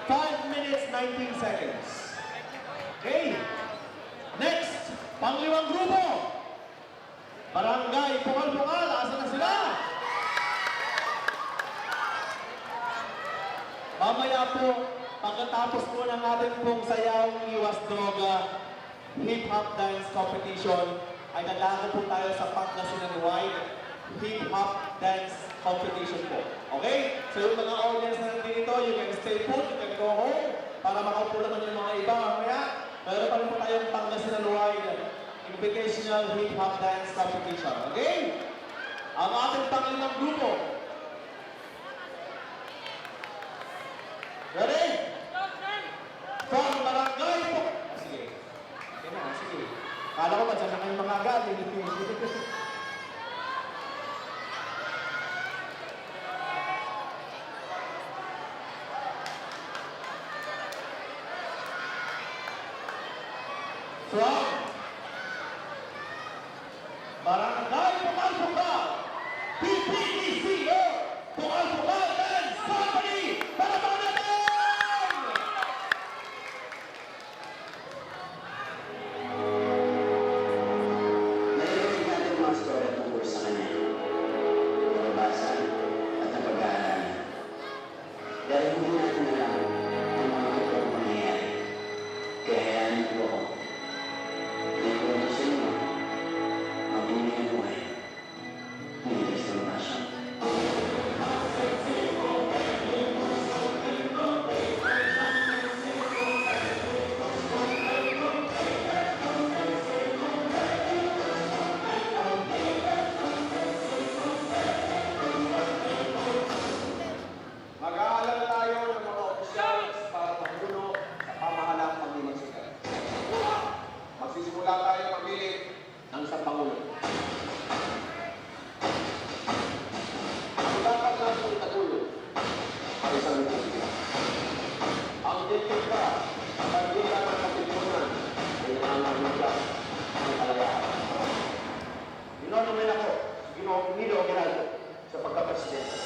5 minutes, 19 seconds. Okay. Next, panglimang grupo. Barangay Pungal-Pungal, asa na sila? Mamaya po, pagkatapos po ng ating pong sayawang iwas droga, hip-hop dance competition, ay dadako po tayo sa Pangasinan Wide hip-hop dance competition po. Okay? So yung mga audience na nandito, you can stay put, you can go home, para makaupo naman yung mga iba. Mamaya, meron pa rin po tayong Pangasinan Wide Invitational Hip-Hop Dance Competition. Okay? Ang ating panglimang grupo. Ready? From Barangay po. Sige. Okay na, sige. Kala ko ba dyan na kayong mga galing? From Barangay Pungal-Pungal, PPDCO, Pungal-Pungal Dance Company, palabang natin! Narinig natin mga story tungkol sa kanya, nababasan at napag-aaralan. Dahil hindi natin alam ang mga totoong mangyayari. Kaya hayaan niyo po ako na ikwento sa inyo ang pinili buhay ni Cristo Passion. Mag-aalala tayo ng mga opisyales para magulo sa pamahalang pagdimansikan. Magsisimula tayo mamili ng isang Pangulo. Ang dapat natin itagulong ay isang republika. Ang diktika at pagdika ng kapilipunan ay nangangahulugan ng kalayaan. Inonomen ako, Ginoong Nilo Aguinaldo, sa pagkapresidente.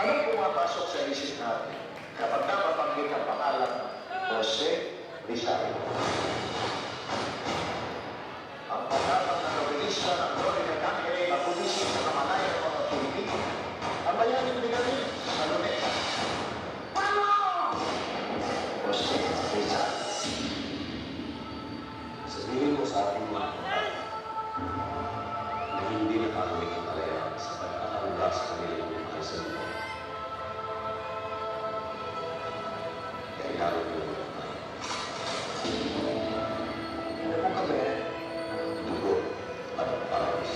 Anong pumapasok sa isip natin kapag napapanggit ang pangalan Jose Rizal? Ang pangalan ng novelista ng Gloria Dangere na pulisip sa kamalayan ng mga Pilipino, ang bayaning bigarin sa Luneta. Jose Rizal. Sabihin mo sa ating mga kapatid na hindi nakakawin ang kalayaan sa pagkakaroon sa kanilang mga salita. Kailangan mo naman tayo. Ano po kami? Dugo at paras.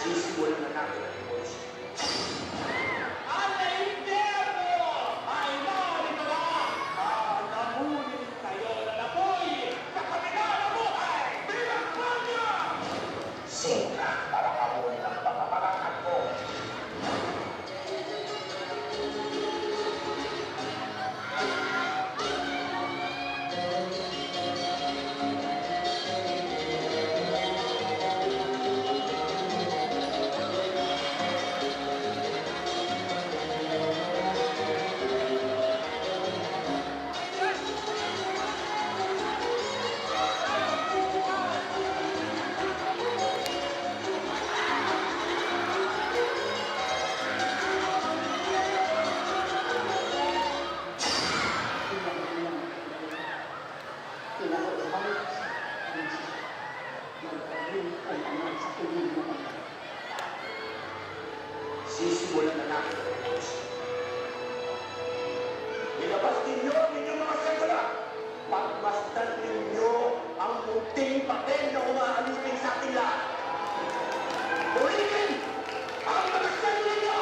Sisimulan na natin ang revolusyon. Ang impyerno ay narito na! Namunin kayo na napoy sa kabila ng buhay! Bilang kanya! Sino ka para kamunin ang pagpapalangan ko? Sisimulan na natin ang revolusyon. Ilabas ninyo ang inyong mga sedula. Pagmasdan ninyo ang munting papel na umaalipin sa ating lahat. Ulitin ang mga sedula ninyo!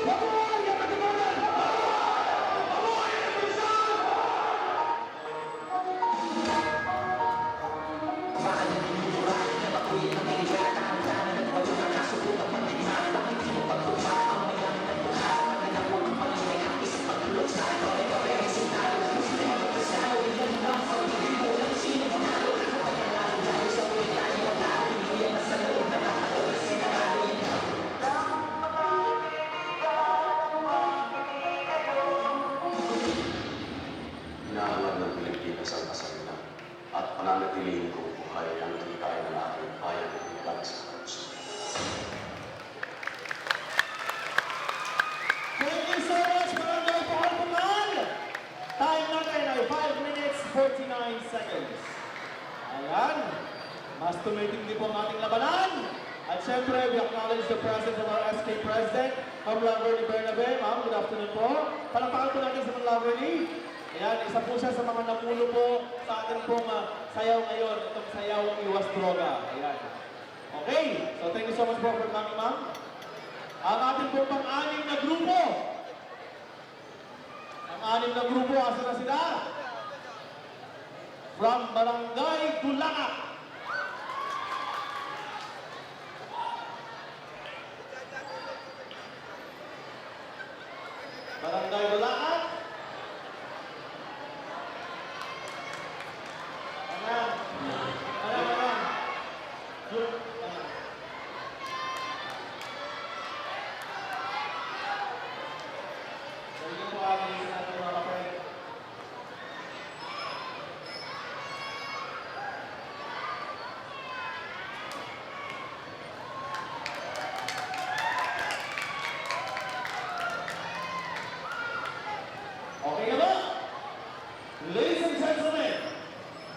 Mabuhay ang katimunan! Mabuhay ang revolusyon! Hinahanap ng Pilipinas ang kasalunan at pananatilihin kong buhay ang titay ng aking bayan ng ilang sa korupsyon. Thank you so much, Barangay Pahalpungan! Time natin ay 5 minutes 49 seconds. Ayan, mas tumitindi po ang ating labanan. At syempre, we acknowledge the presence of our SK President, Ma'am Laverny Bernabe. Ma'am, good afternoon po. Palakpakan po natin sa Ma'am Laverny. Ayan, isa po siya sa mga napulo po sa atin pong sayaw ngayon, itong sayaw ng iwas droga. Ayan. Okay, so thank you so much po for coming, ma'am. Ang ating pong pang-anim na grupo. Ang anim na grupo, asa na sila? From Barangay Dulaca. Barangay Dulaca. Ayan. Ayan, ayan. Group. Ayan. Sige po aking natin mga kapatid. Okay na ba? Ladies and gentlemen,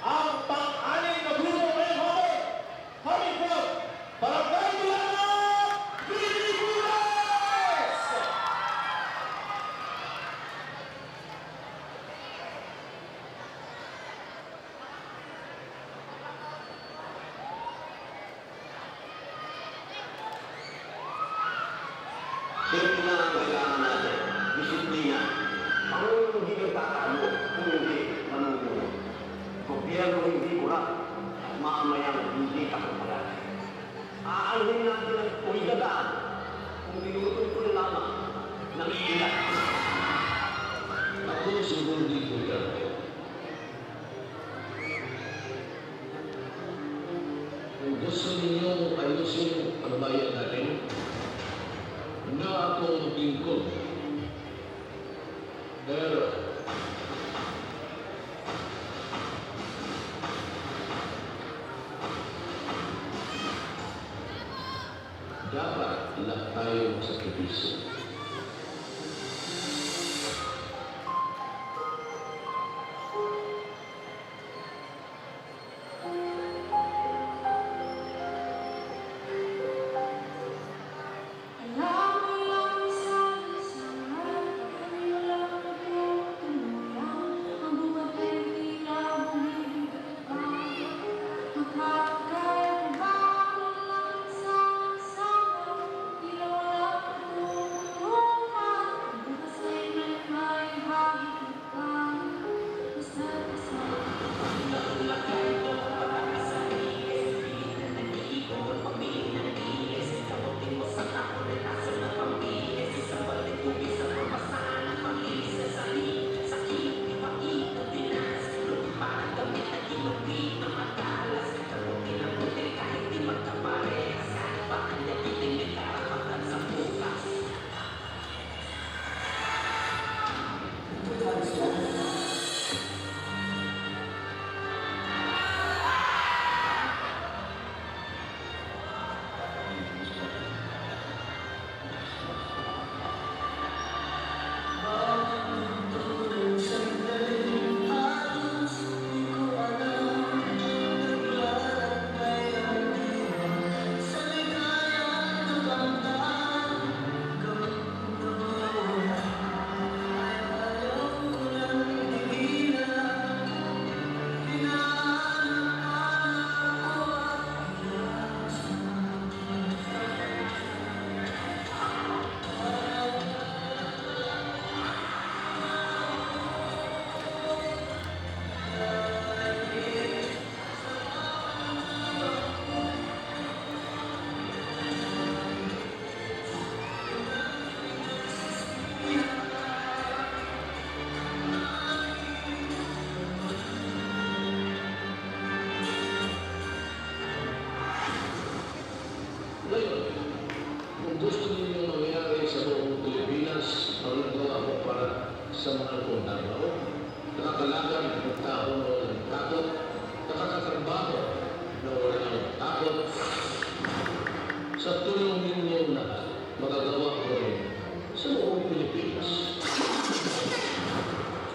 ang pang-anim na grupo ngayong hapon, coming from Barangay Dulaca, Pilipinas! Disiplina ang kailangan natin. Disiplina. Ang hindi nagtatago, kung hindi manunulo. Gobyerno hindi kurang, at mamamayang hindi kapapalan. Aanhin natin ang uligadaan kung tinutuloy lamang ng ilan. Ako si Rudy Duterte. Kung gusto ninyo ayusin ang bayan natin, na ako maglingkod. Pero, dapat lahat tayo magsakripisyo. dalagang tao na walang takot, nakakatrabaho na walang takot. Sa tulong ninyong lahat, magagawa ko rin sa buong Pilipinas.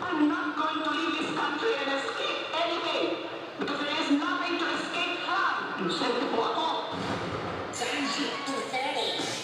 I'm not going to leave this country and escape anything because there is nothing to escape from. Inosente po ako. Sanji 230.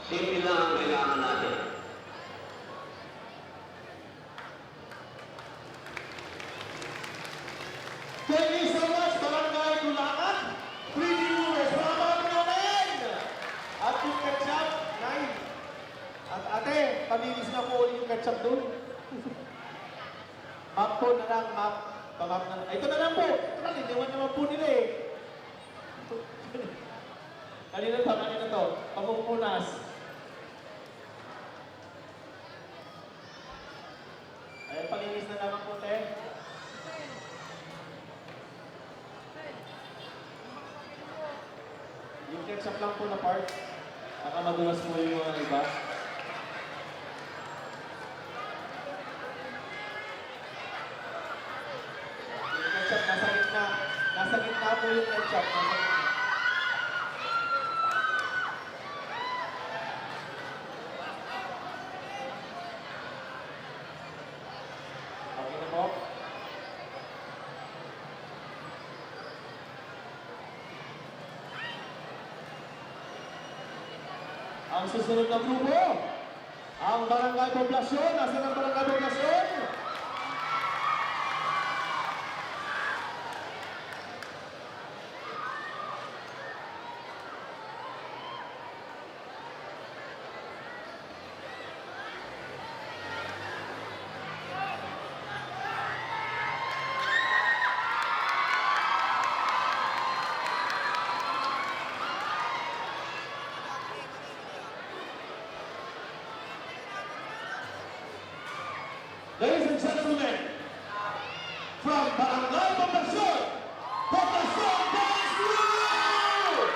Simple lang ang kailangan natin. Thank you so much, Barangay Tulakan. Pretty Movers, mga namin! At yung ketchup, nine. At ate, pamilis na po ulit yung ketchup doon. Map po na lang, map. Pamap na lang. Ito na lang po. Ito na, liniwan naman po nila eh. Kanina to. Pamumpunas. Ayan, palinis na naman po, te. Yung ketchup lang po na part. Baka madulas mo yung mga iba. Yung ketchup nasa gitna. Nasa gitna po yung ketchup. Nasa gitna. Okay na po? Ang susunod na grupo, ang Barangay Poblasyon. Nasaan ang Barangay Poblasyon? Ladies and gentlemen, from Barangay Poblasyon, Poblasyon Dance Crew!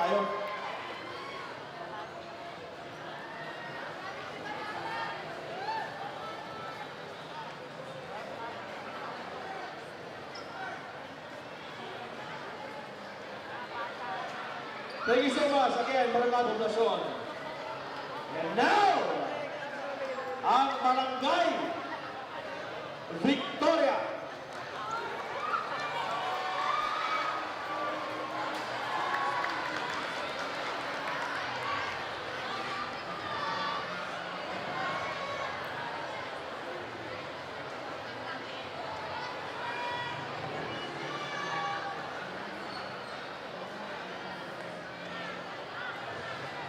tayo. Thank you so much again, Barangay Poblasyon. And now, ang Barangay Victoria.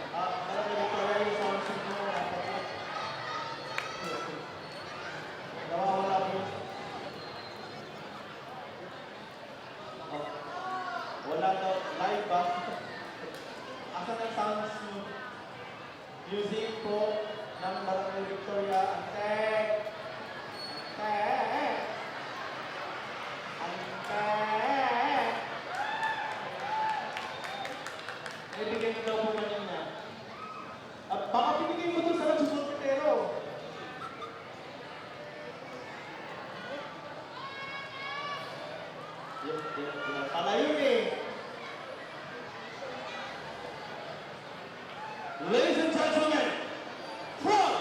Barangay Victoria yung sound system mo. Nawawala po. Wala daw. Live ba? Asan ang sounds mo? Music po ng Barangay Victoria. Ante! Ante! Ante! Ibigay mo daw po na niya. At baka pinigay mo doon sa nagsusulpitero. Yan pala yun eh. Ladies and gentlemen, from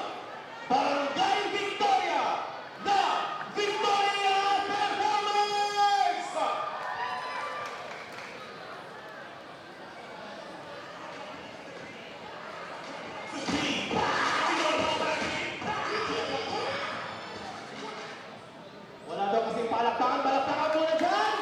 Barangay Victoria, the Victoria Performance! Wala daw kasing palakpakan muna dyan!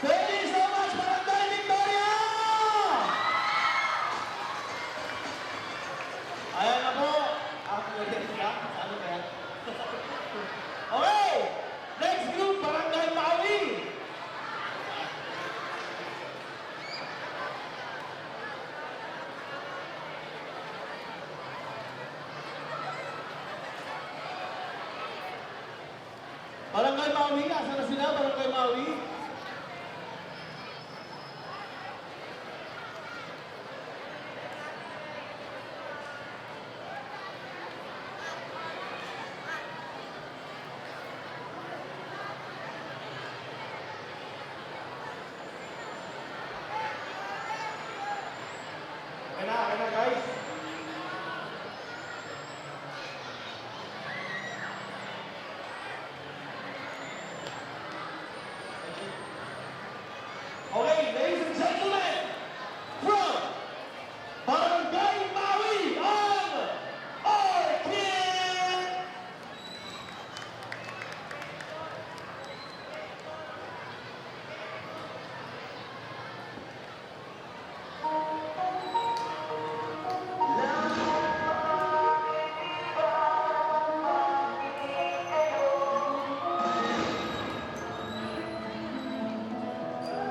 Thank you so much, Barangay Victoria! Ayan na po. Ano ba yan? Okay! Next group, Barangay Maui! Barangay Maui, asa na sila? Barangay Maui? Okay na guys. Okay, ladies and gentlemen, from Barangay Maui ang Orchid!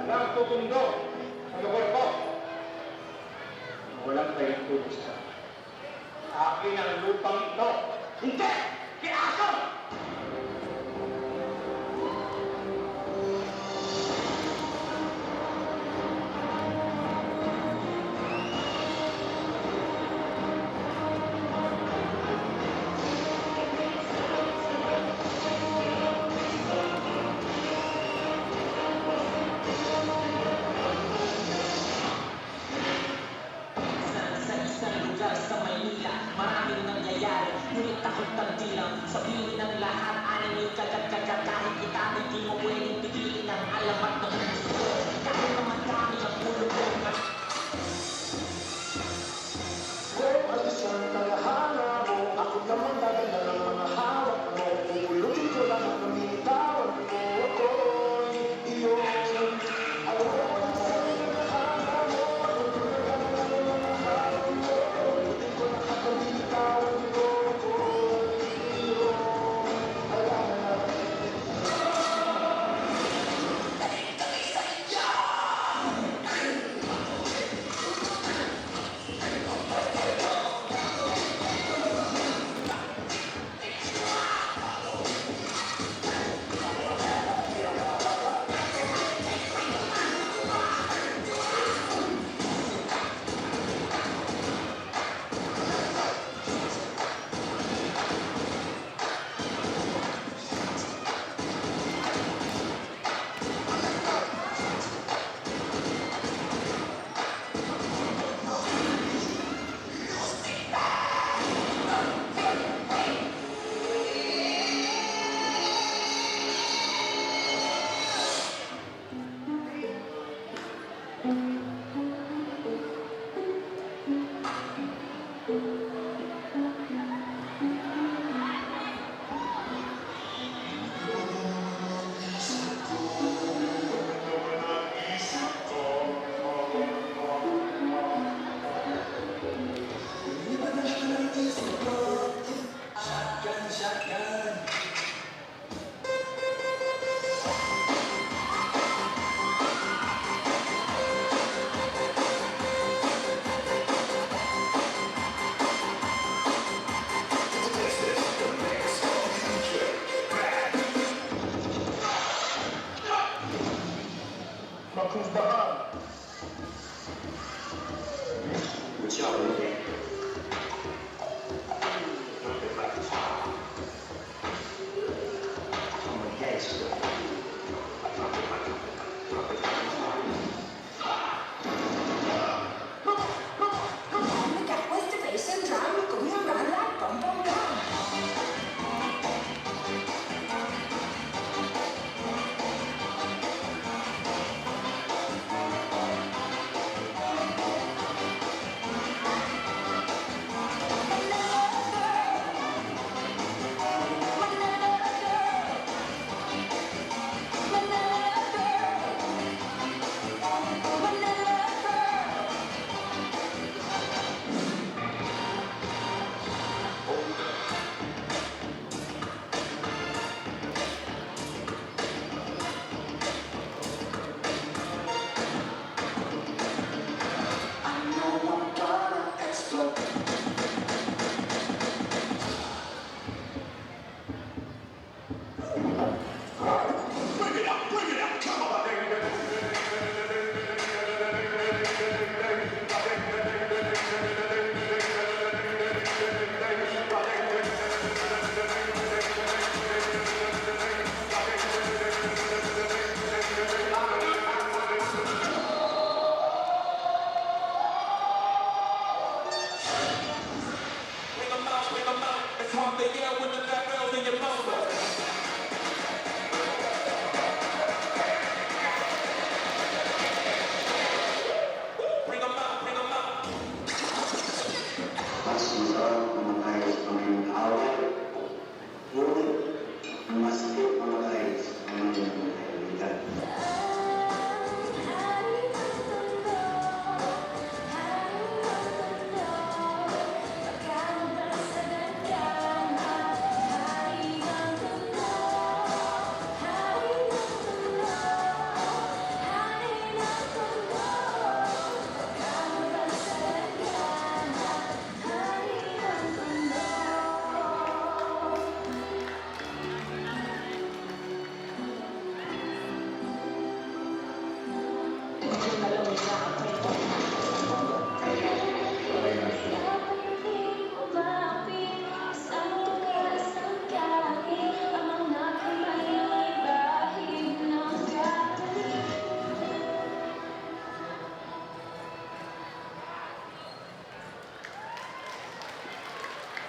Nagtutundo sa lugar ko. Walang kayong tulis sa akin ang lupang ito. Hindi! Kiaso! Sa isang lugar sa Maynila, maraming nangyayari, ngunit takot tagdilang. Sabihin ng lahat, anong yung kagat-kagat, kahit kita hindi mo pwedeng piliin ang alamat ng gusto. Kahit naman kami ang ulo ko. Kung alis ang talahana mo, ako naman dadala ng mga hawak mo. Pupulutin ko lang ang binitawan mo. Ako'y iyon. Alam mo na ang talahana mo. Pupulutin ko lang ang mga hawak mo. Pupulutin ko lang ang binitawan mo. Ako'y iyon. Alam na. ang masakit mamatay sa kamay ng kaibigan.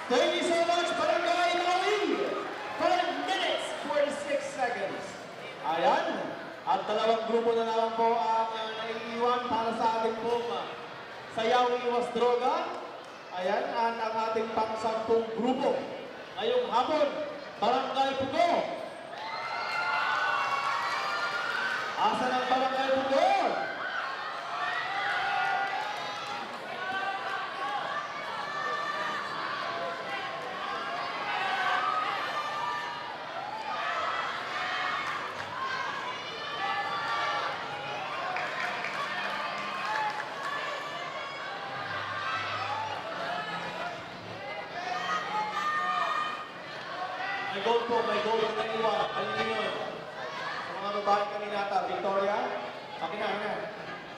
Thank you so much, Barangay Lawing! 5 minutes, 46 seconds. Ayan, at dalawang grupo na naman po ang naiiwan para sa ating pong Sayaw Iwas Droga. Ayan, at ang ating pang-10 grupo. Ngayong hapon, Barangay Pugo. Asan ang Barangay Pugo? May gold po, may gold na naiwan. Alin yun? Sa mga babae kanina ata, Victoria? Akin na.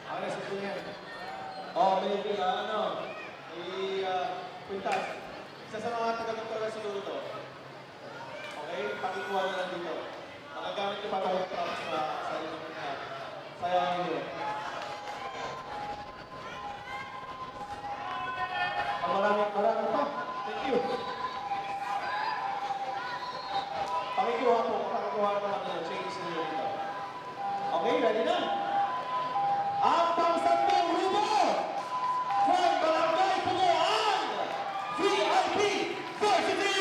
Akin na, sa yan. Oh, may kwintas. Isa sa mga taga-Victoria siguro to. Okay, pakikuha na lang dito. Magagamit yung patawag props sa sarili mo na. Sayang nyo. Maraming pa. Thank you. Pakikuha ko lang yung change nyo dito. Okay, ready na? Ang pang-10 grupo from Barangay Pugoan, VIP Varsity!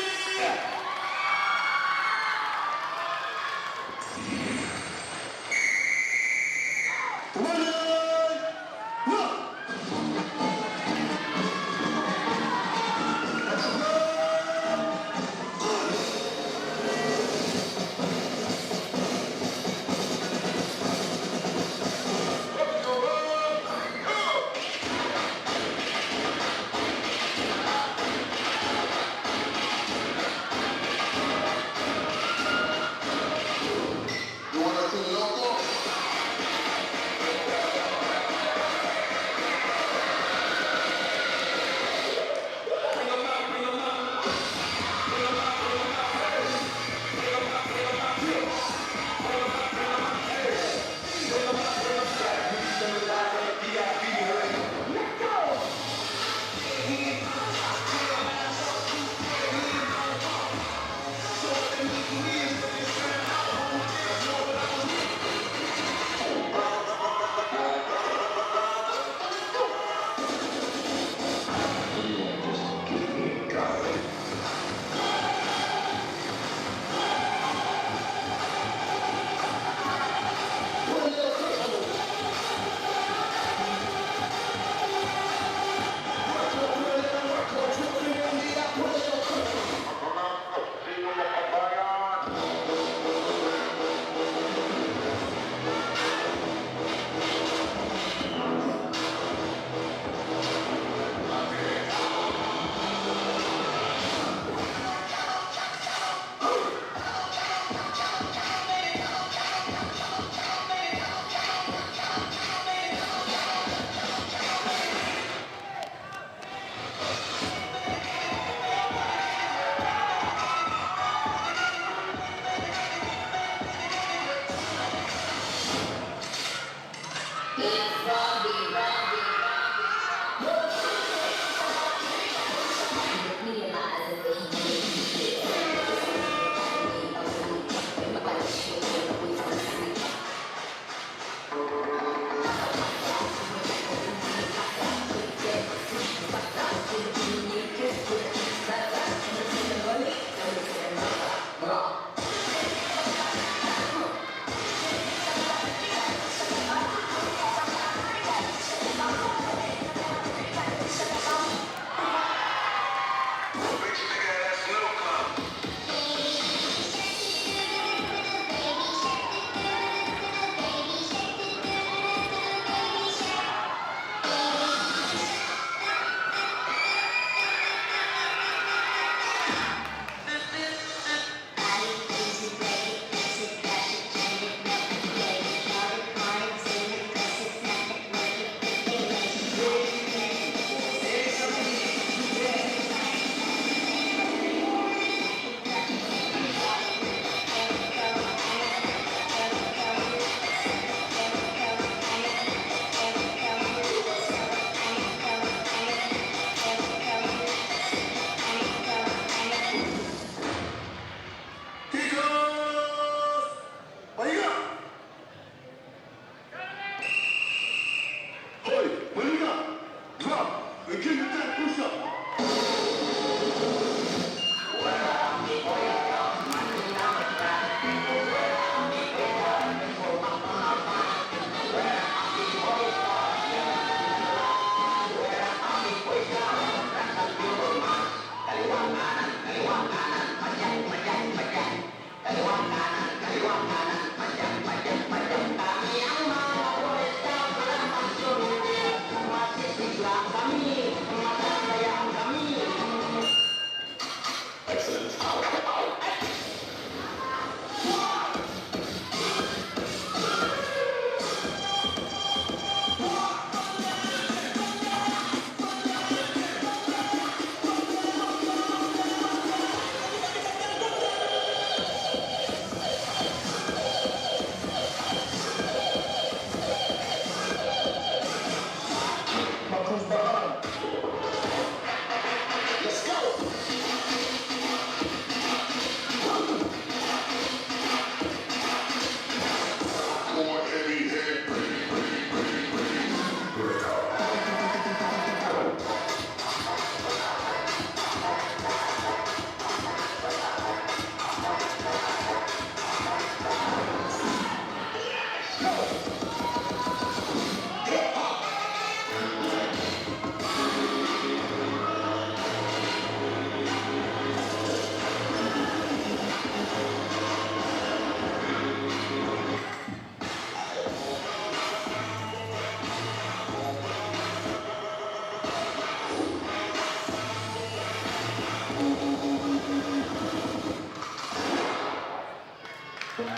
Thank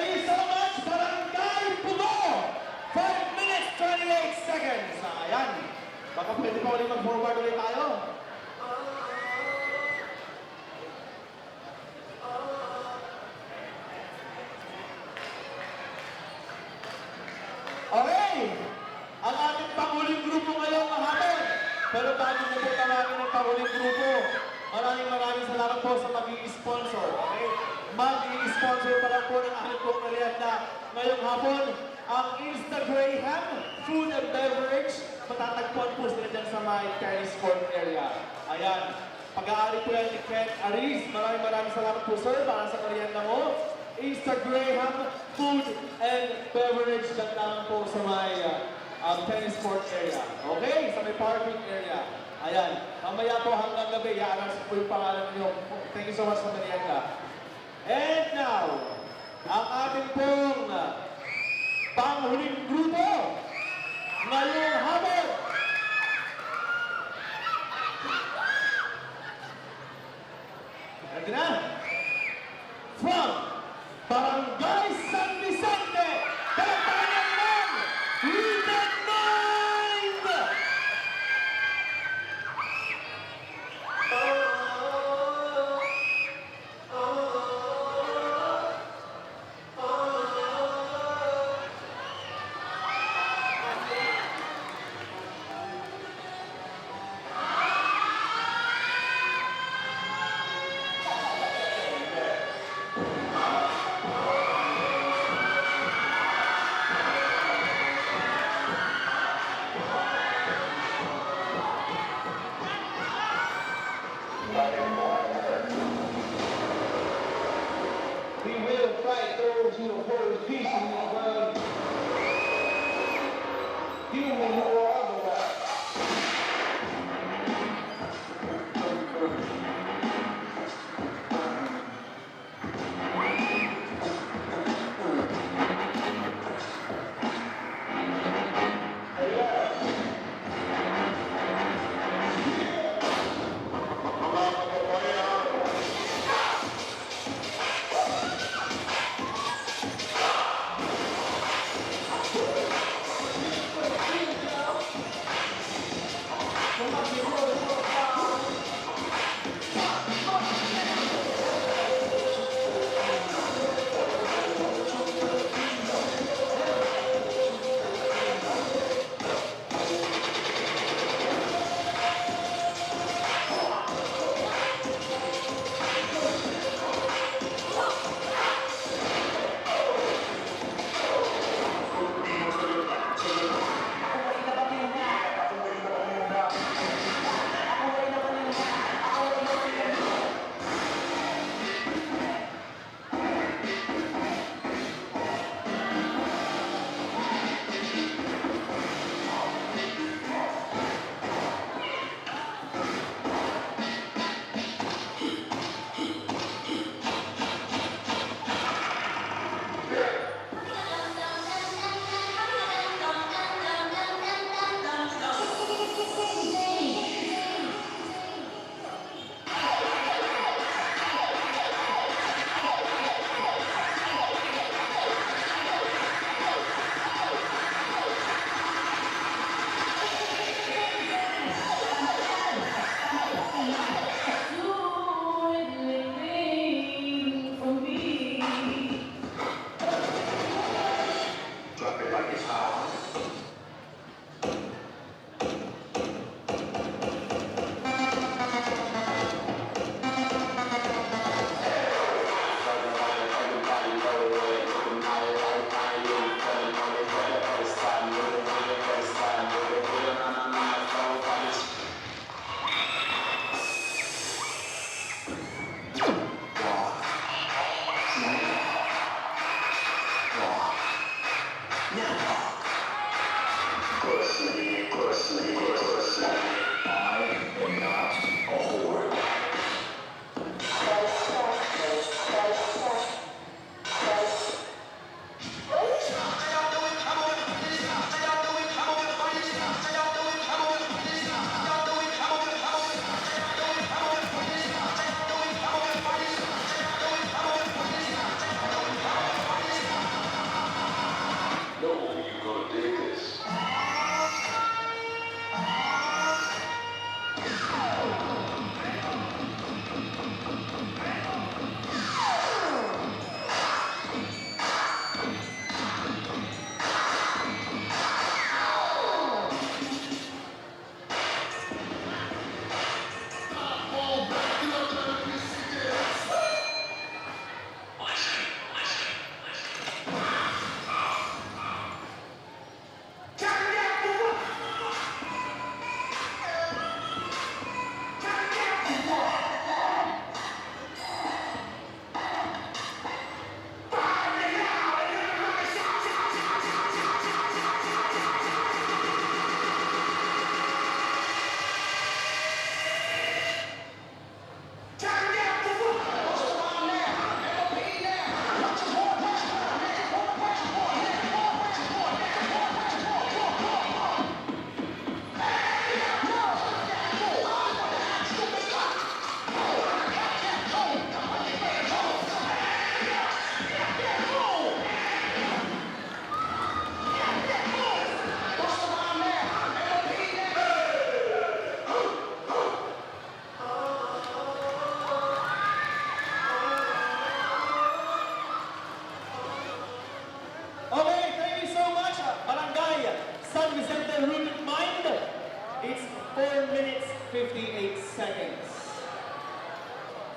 you so much, Barangay Pugo! 5 minutes, 28 seconds. Ayan. Baka pwede pa ulit mag-forward ulit tayo. Okay! Ang ating panguling grupo ngayong hapon. Pero bago na po tawagin ang panguling grupo, maraming salamat po sa mag-i-sponsor. Okay? Mag-i-sponsor pa lang po ng aking pong merienda ngayong hapon. Ang Instagram Food and Beverage, matatagpuan po sila dyan sa my tennis court area. Ayan. Pag-aari po yan ni Ken Aris. Maraming salamat po sir para sa merienda mo. Instagram Food and Beverage dyan lang po sa my tennis court area. Okay? Sa may parking area. Ayan. Mamaya po hanggang gabi, i-announce po yung pangalan niyo. Thank you so much sa merienda. And now, ang ating pong panghuling grupo ngayong hapon. Ready na? From Barangay San Vicente, Palakpakan ng Region 9! We will fight those who oppose peace in the world. Human or otherwise.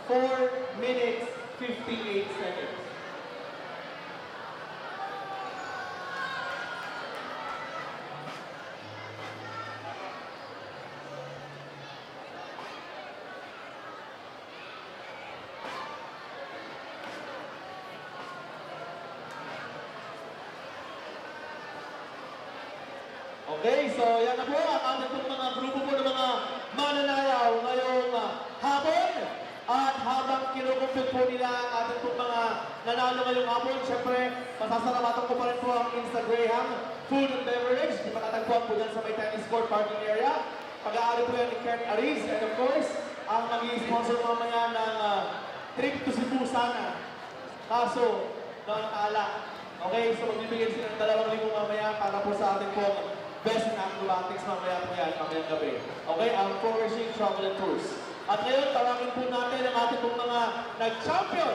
4 minutes, 58 seconds. Okay, so yan na po ang ating pong mga grupo po ng mga mananayaw ngayong hapon. At habang kinukumpit po nila ang ating pong mga nanalo ngayong hapon, syempre, masasalamatan ko pa rin po ang Instagram Food and Beverage. Di matatagpuan po dyan sa may tennis court parking area. Pag-aari po yan ni Kurt Ariz. And of course, ang nag-i-sponsor mamaya ng trip to Cebu sana. Kaso, ng alak. Okay, so magbibigay sila ng 2,000 mamaya para po sa ating pong best in acrobatics mamaya po yan, mamayang gabi. Okay, ang Flourishing Travel and Tours. At ngayon, tawagin po natin ang ating pong mga nag-champion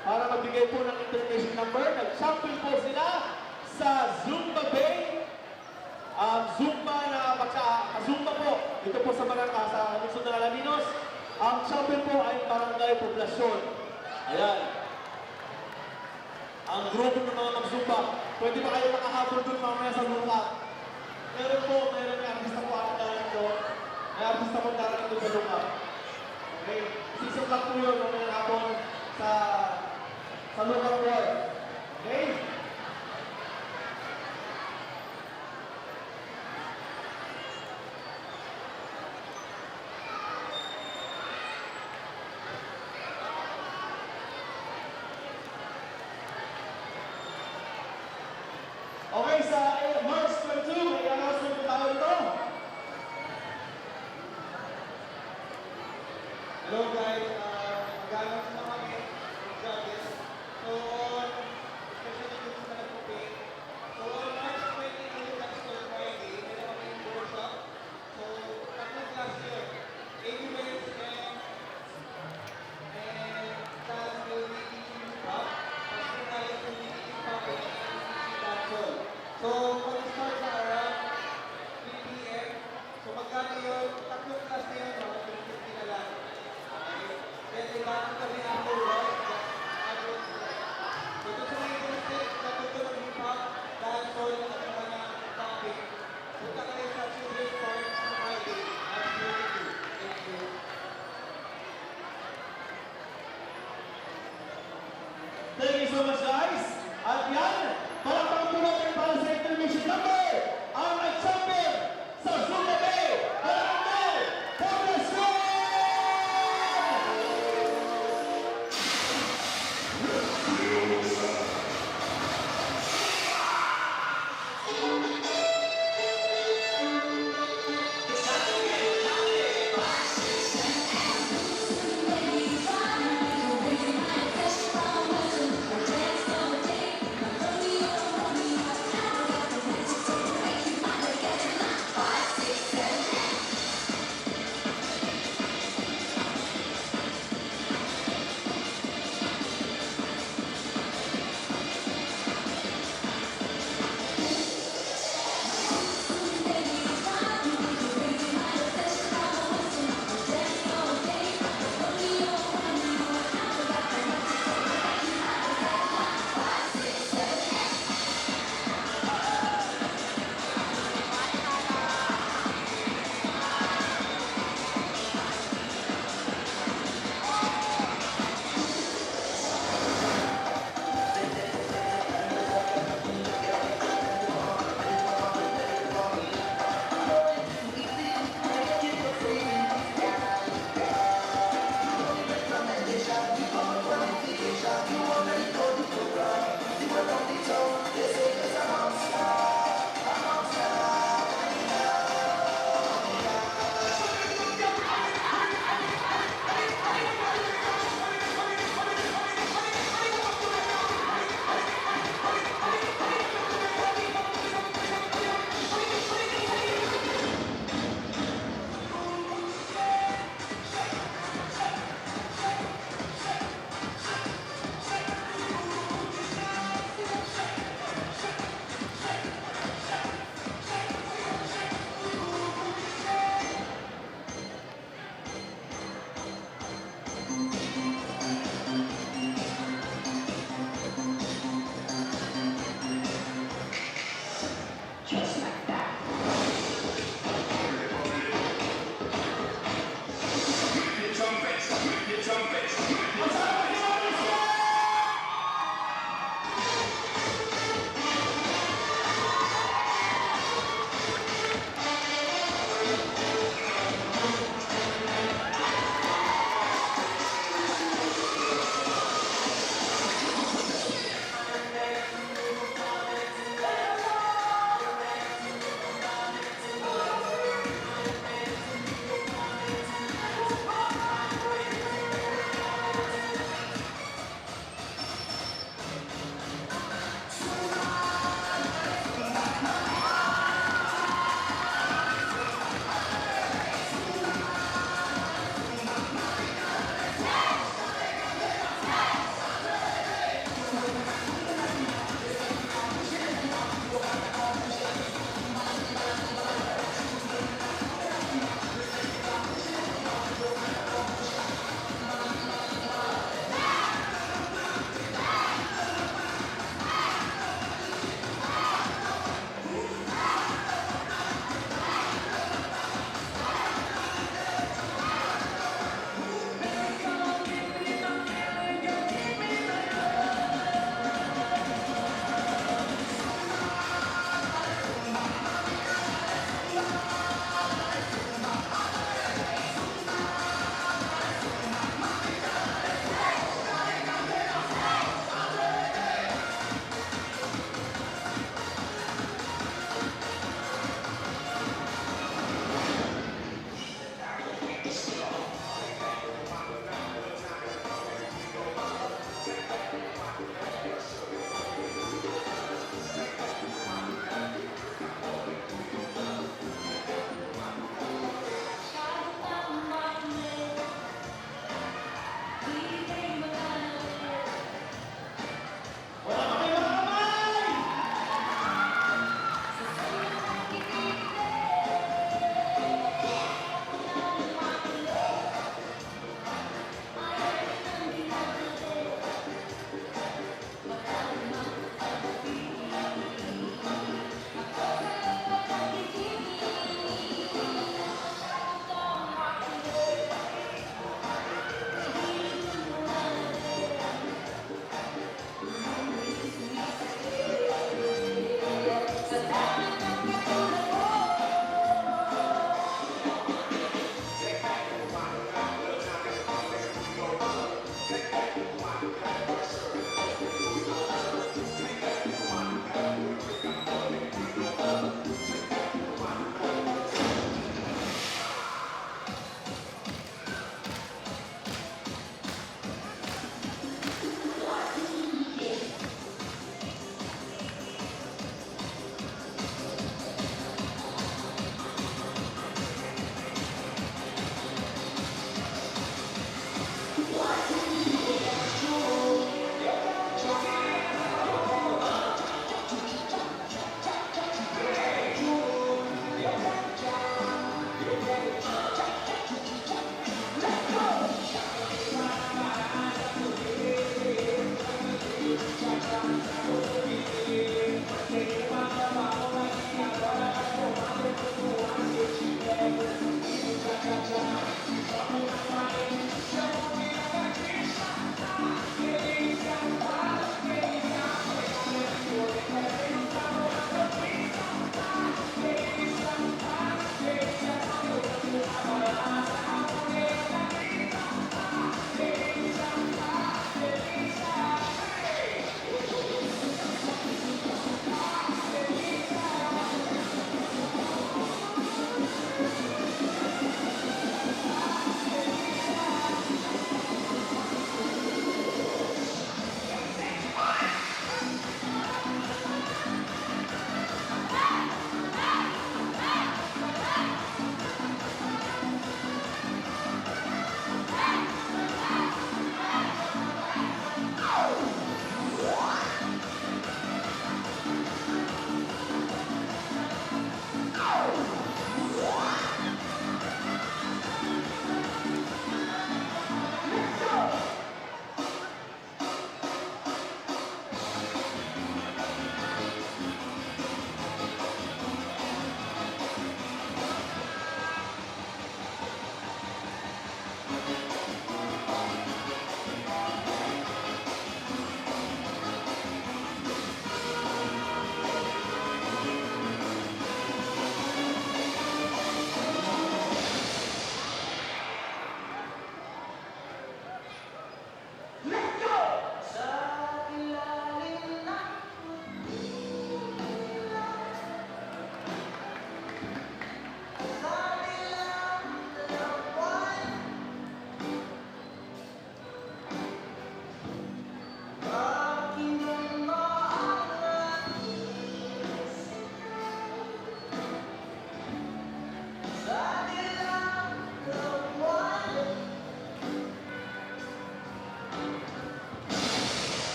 para magbigay po ng internation number. Nag-champion po sila sa Zumba Bay. Zumba na Zumba po. Dito po sa Barangay, sa Luzon ng Alaminos. Ang champion po ay Barangay Poblasyon. Ayan. Ang grupo ng mga mag-Zumba. Pwede ba kayo makahabol doon mamaya sa lupa? Meron may artista po ang darating doon. May artista po darating doon sa lupa. Okay? Season lang po yun mamaya hapon sa lupa po. Okay? Okay, sa March 22, may announcement po tayo ito. Hello guys, mag-announce na kami ng judges. So, especially dito sa nag-compete. So, on March 22, that's for Friday, meron kami yung workshop. So, tatlong class yun. 80 minutes and task will be teaching stuff. Tapos yung tayo will be teaching stuff and dancehall. So, mag-start sa around 3 p.m. So, magkano yun? Tatlong class na yun, mga 50 na lang. Okay? Then, ibakan kami afterwards. So, ito sa mga interested, natuto ng hip-hop, dancehall, at mga topic. Punta kayo sa Children's Park sa Friday at 22. Thank you.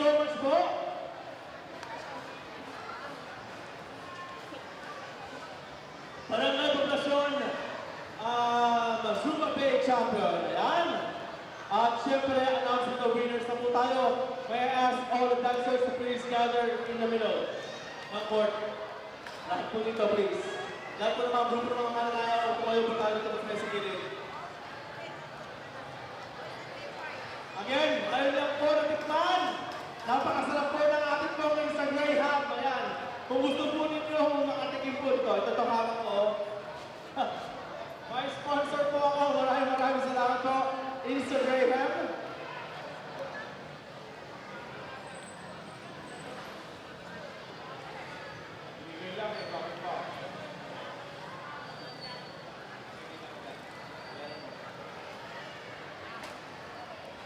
so much po. Barangay Poblasyon, Zumba Bay Champion. Ayan. At syempre, announcement of winners na po tayo. May I ask all the dancers to please gather in the middle ng court. Lahat po dito, please. Lahat po ng mga grupo ng mga mananayaw, tumayo po tayo dito sa sa gilid. Again, tayo lang po na tikman. Napakasarap po ng ating pong sa Graham. Ayan. Kung gusto po ninyo makatikim po ito, ito hawak ko. May sponsor po ako. Maraming salamat po. Insta Graham.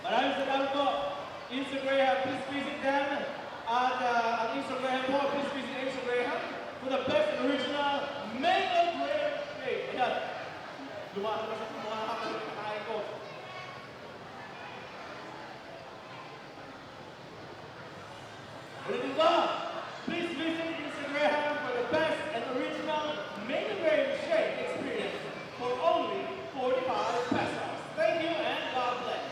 Maraming salamat po. Instagram, please visit them. At ang Instagram po, please visit Instagram for the best original mango grape cake. Ayan. Lumakas na sa mga kakain ko. Ulitin ko, please visit Instagram for the best and original mango grape shake experience for only 45 pesos. Thank you and God bless.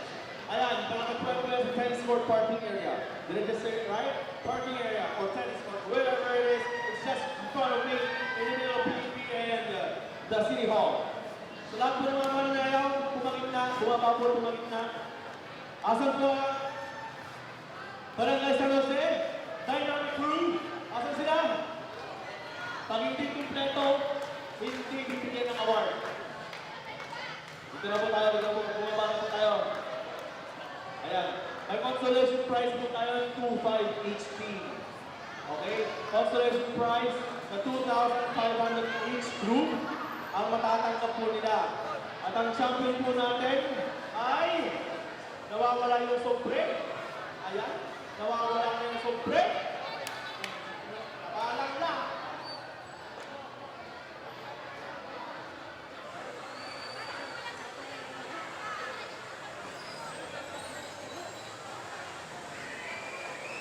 Ayan, palakapag po sa tennis court parking area. Did I just say it right? Parking area or tennis court, wherever it is, it's just in front of me, in the middle of PNP and the City Hall. So lahat po ng mga mananayaw, pumangit na, bumaba po, pumangit na. Asan po Barangay San Jose, Dynamic Crew, asan sila? Pag hindi kumpleto, hindi bibigyan ng award. Dito na po tayo, bumaba na po tayo. Ayan. May consolation prize po tayo ng 2.5 HP. Okay? Consolation prize na 2,500 each group ang matatanggap po nila. At ang champion po natin ay nawawala yung sobre. Ayan. Nawawala na yung sobre. Nabalang na.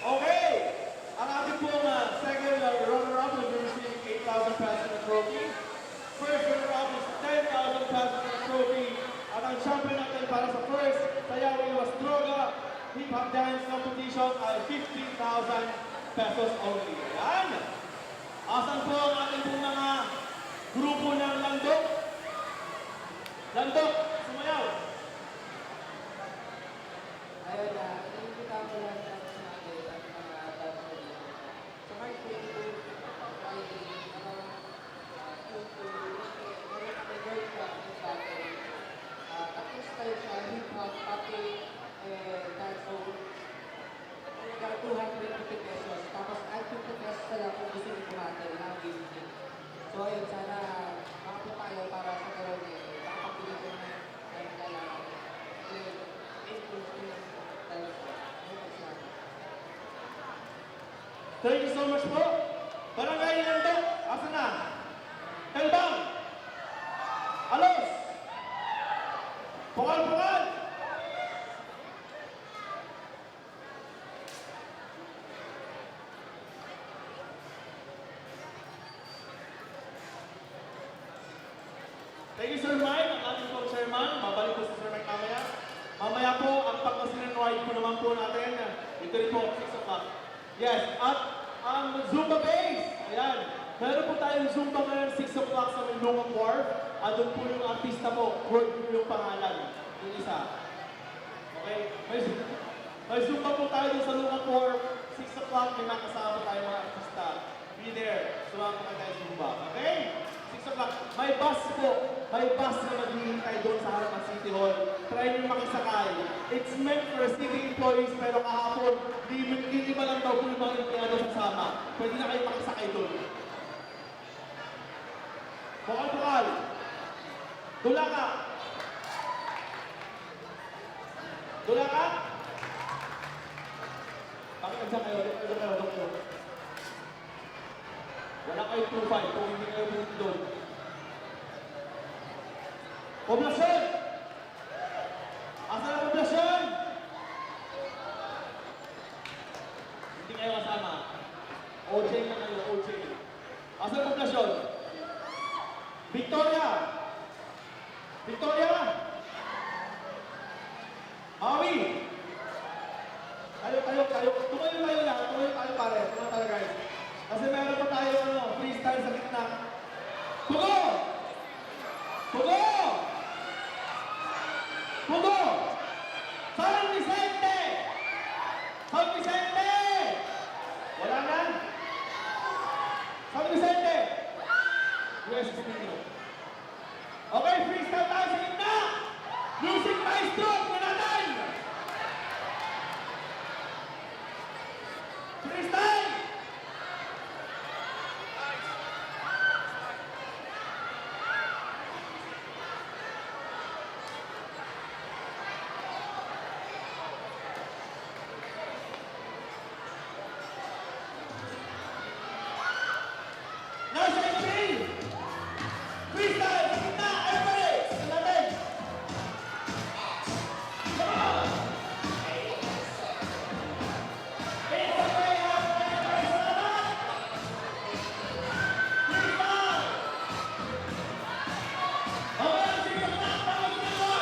Okay! Ang ating pong second runner-up will be receiving 8,000 pesos na trophy. First runner-up is 10,000 pesos na trophy. At ang champion natin para sa first Sayaw Iwas Droga Hip-Hop Dance Competition ay 15,000 pesos only. Yan! Asan po ang ating pong mga grupo ng Landok? Landok, sumayaw! Ayun na, inimbita ko lang natin sa atin at mga dancer dito. So, kahit po ito, Friday, meron kami workshop ng battery. Tapos tayo siya, hip-hop, pati, dance halaga 250 pesos. Tapos, at 50 pesos na lang kung gusto nyo bumatel na visiting. So, ayun, sana makapo tayo para sa karoon eh. Makapagpili ko na ang kailangan. Thank you so much po. Barangay Landok, asan na? Kalbang! Alos! Pukal-pukal! Thank you, Sir Mike. Ang ating pong chairman. Babalik po sa Sir Mike mamaya. Mamaya po, ang pag-masinan ride po naman po natin. Ito rin po, 6 o'clock. Yes, at ang Zumba Base. Ayan. Meron po tayong Zumba ngayon 6 o'clock sa Mindungang Wharf. At doon po yung artista po, Word po yung pangalan. Yung isa. Okay? May Zumba po tayo doon sa Lungang Wharf. 6 o'clock, may makasama tayo mga artista. Be there. Sumama ka tayo Zumba. Okay? 6 o'clock. May bus po. May bus na maghihintay doon sa harap ng City Hall. Try nyo makisakay. It's meant for city employees, pero kahapon, hindi ba lang daw po yung mga empleyado sasama. Pwede na kayo makisakay doon. Bukal-bukal. Dula ka. Dula ka? Bakit nandiyan kayo? Dito kayo, doktor. Wala kayo 2-5 kung hindi kayo pumunta doon. Poblasyon! Asan ang poblasyon? kayo kasama. OJ na kayo, OJ. Asa poblasyon? Victoria! Victoria! Maui! Tayo. Tumayo lang. Tumayo tayo pare. Tumayo tayo guys. Kasi meron pa tayo freestyle sa gitna. Pugo! Pugo! Pugo! San Vicente! San Vicente! Wala na? San Vicente! US speaking. Okay, freestyle tayo sa gitna! Music maestro! Tingnan natin! Freestyle! Nasa MP! Freestyle! Sa gitna! Everybody! Tingnan natin! Come on! It's a way of life! Salamat! Freestyle! Okay, sige sa gitna! Tama sa gitna!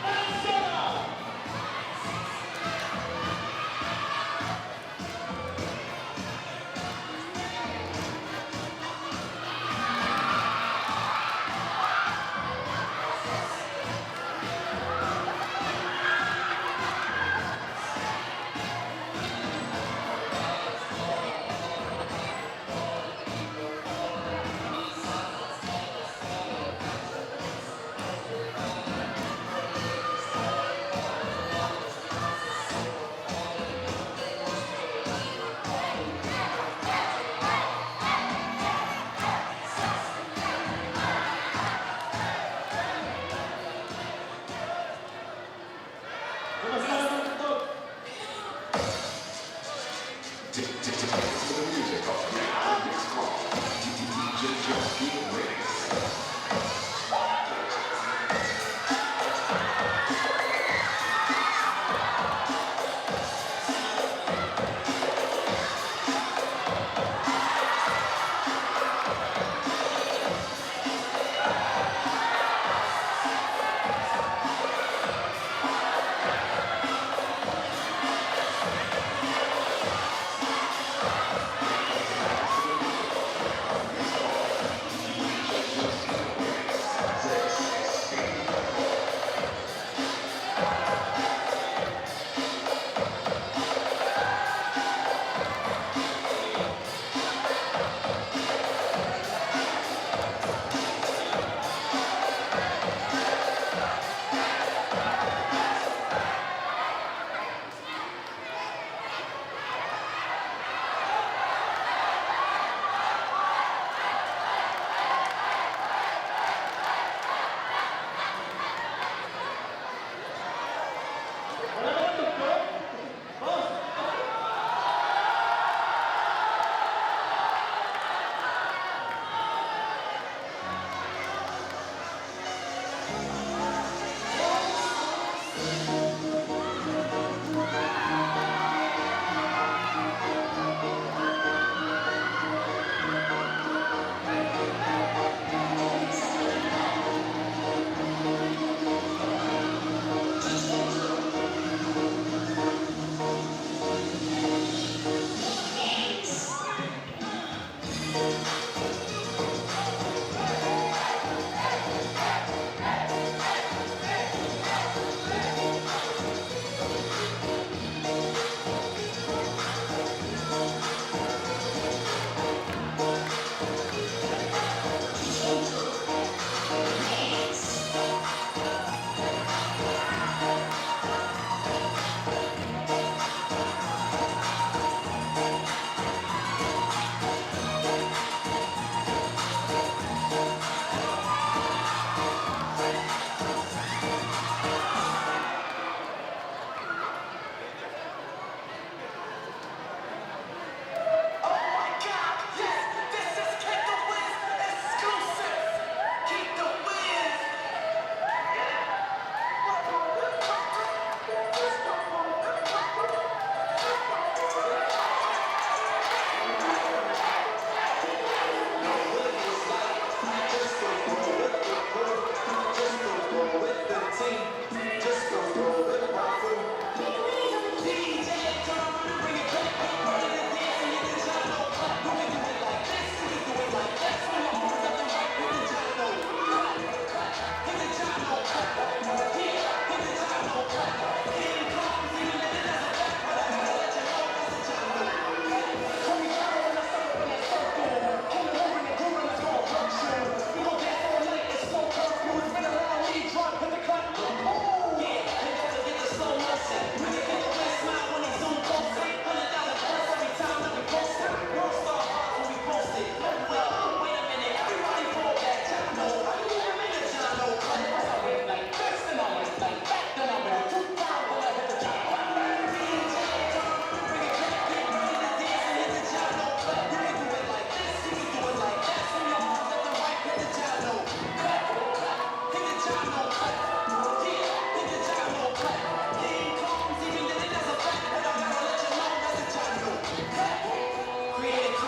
Nansya! Kumusta naman ito?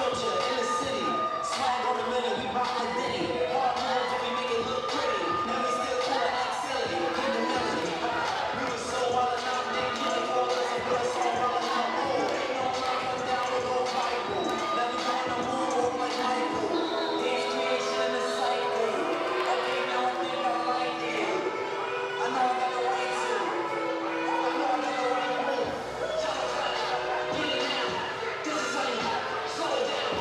culture in the city. Swag on the million, we rock the ditty. Hard moves and we make it look pretty. And we still cool and act silly. Keep the melody. We were so wild and out, they can't call us and put us on wild and out. Oh, ain't no line comes down, we go viral. Now we gonna move like Michael. Dance creation in the cycle. Okay, now I think I like it. I know I got the right to. I know I got the right move. Get it now. This is how you slow it down.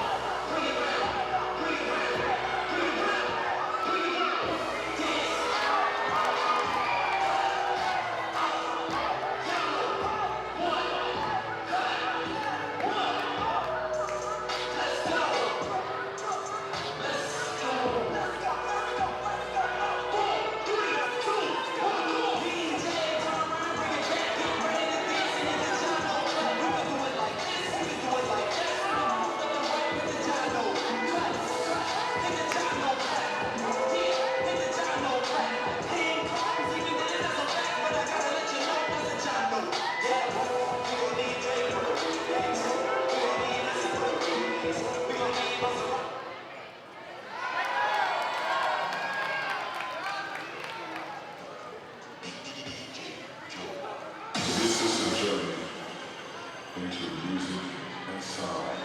Bring it round. Bring it round. Bring it round. Bring it round. Dance. This is a journey into music and sound.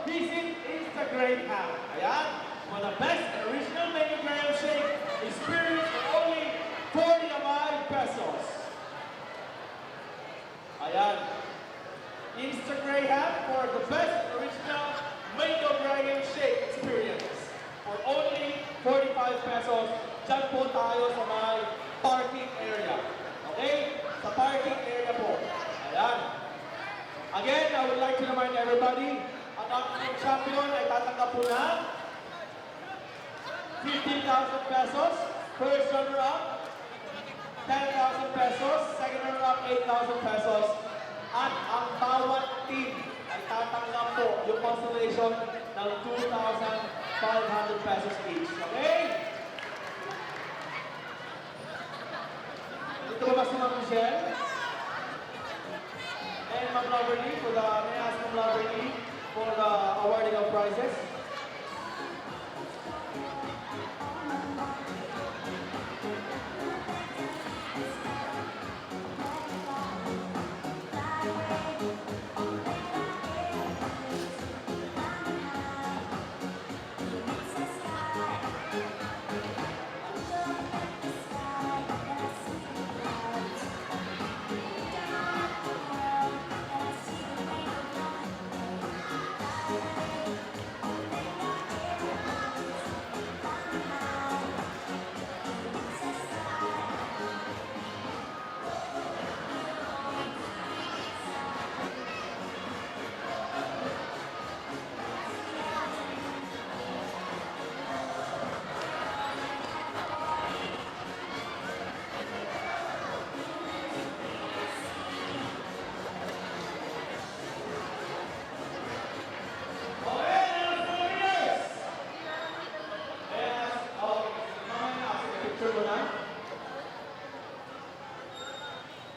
visit Instagram. Ayan. For the best original mango graham shake experience for only 45 pesos. Ayan. Instagram for the best original mango graham shake experience for only 45 pesos. Diyan po tayo sa may parking area. Okay? Sa parking area po. Ayan. Again, I would like to remind everybody, ang ating champion ay tatanggap po ng 15,000 pesos. First runner-up, 10,000 pesos. Second runner-up, 8,000 pesos. At ang bawat team ay tatanggap po yung consolation ng 2,500 pesos each. Okay? Ito ba si Ma'am Michelle? And Ma'am Loverly, may I ask Ma'am Loverly for the awarding of prizes?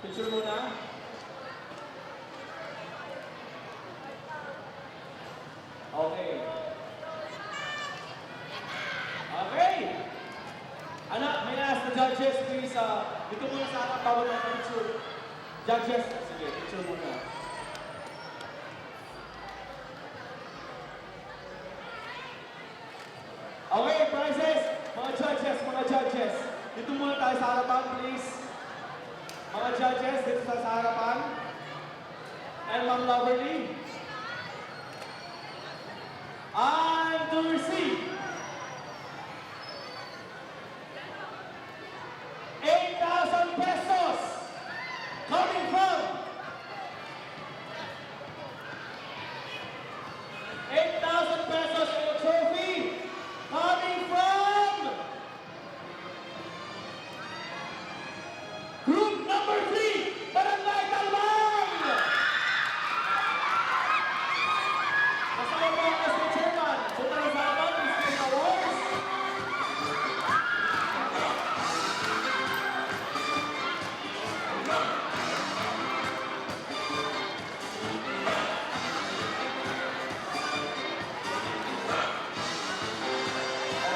Picture muna. Okay. Okay. Anak, may ask the judges, please, dito muna sa akin, bago na picture. Judges, sige, picture muna. Okay, prizes. Mga judges. Dito muna tayo sa harapan, please. Mga judges, dito sa harapan. And Ma'am Loverly. And to receive 8,000 pesos coming from 8,000 pesos in a trophy coming from group number 3, Barangay Talbang! Kasama po ang Mr. Chairman. Punta rin sa amin, Mr. Awards.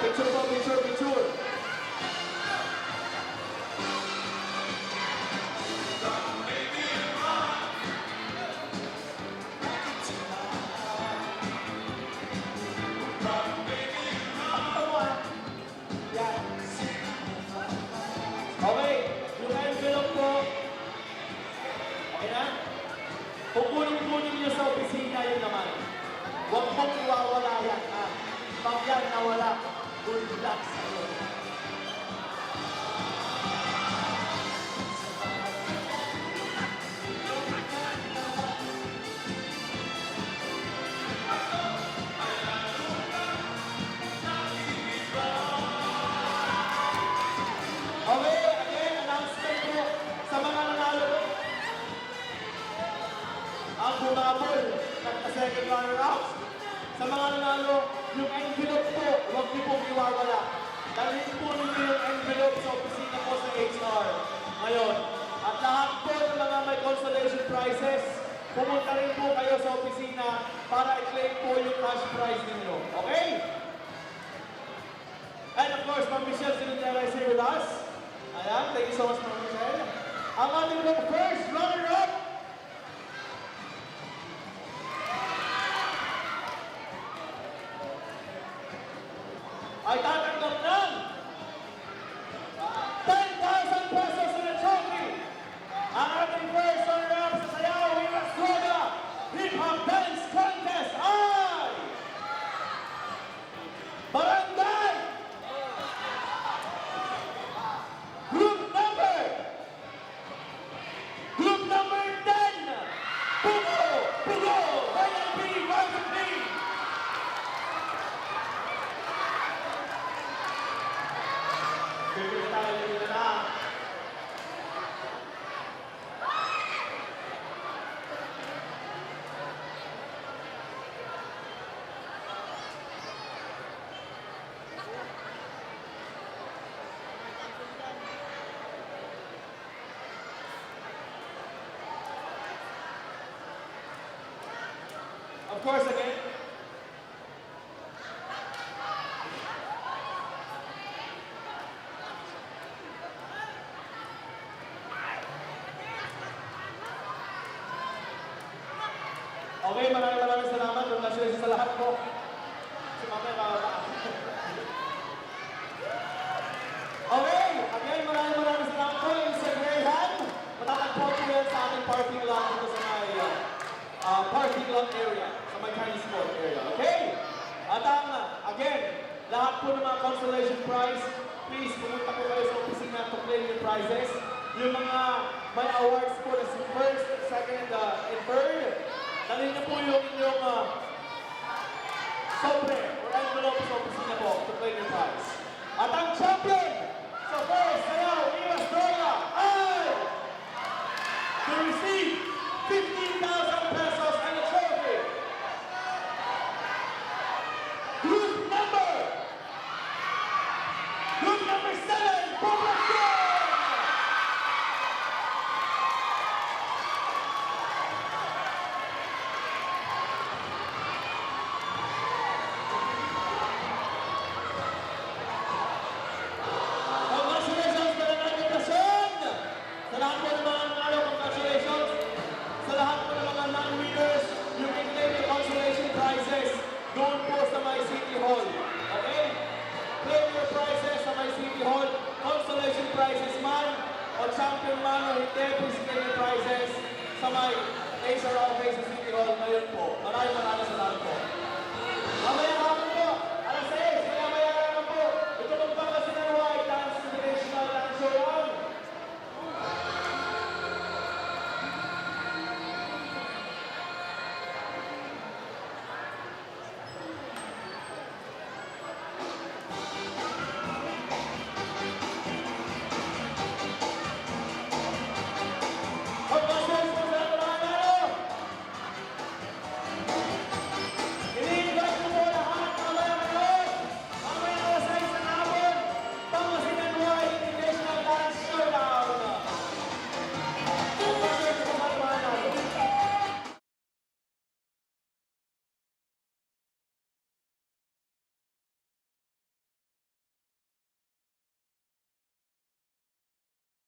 Picture po, picture. Okay, yung envelope po. Okay na? Kukunin niyo sa opisina yun naman. Huwag mong iwawala yan, ha? Pag yan nawala, good luck sa'yo. Okay, again, announcement po sa mga nanalo. Ang bumabol ng second runner-up. Sa mga nanalo, yung envelope po, huwag niyo pong iwawala. Dalhin po ninyo yung envelope sa opisina po sa HR ngayon. At lahat po ng mga may consolation prizes, pumunta rin po kayo sa opisina para i-claim po yung cash prize ninyo. Okay? And of course, Ma'am Michelle Sinutera is here with us. Ayan, thank you so much, Ma'am Michelle. Ang ating first runner-up ay tatanggap ng 10,000 pesos in a trophy. Ang ating first runner-up sa Sayaw Iwas Droga Hip Hop Dance Contest ay Barangay Group number 10, Pugo, Royal B, Marvin B. Bibili na. Of course, again. Okay, maraming salamat. Congratulations sa lahat po. Si mamaya bababa. Okay, again, maraming salamat po. Yung sa Greyhound, matatagpo po yan sa ating parking lot dito sa may parking lot area, sa may Chinese Court area. Okay? At again, lahat po ng mga consolation prize, please pumunta po kayo sa opisina to claim your prizes. Yung mga may awards po na si first, second, and third, dalhin niyo po yung inyong sobre or envelope sa opisina po to claim your prize. At ang champion sa first Sayaw Iwas Droga ay to receive 15,000 pesos and a trophy. Group number 7, Poblacion! Congratulations sa lahat ng Poblacion! Sa lahat po ng mga nanalo, congratulations! Sa lahat po ng mga non-winners, you can claim your consolation prizes doon po sa my City Hall. Okay? Claim your prizes sa my City Hall. Consolation prizes man o champion man o hindi, please claim your prizes sa my HR office sa City Hall ngayon po. Maraming salamat po.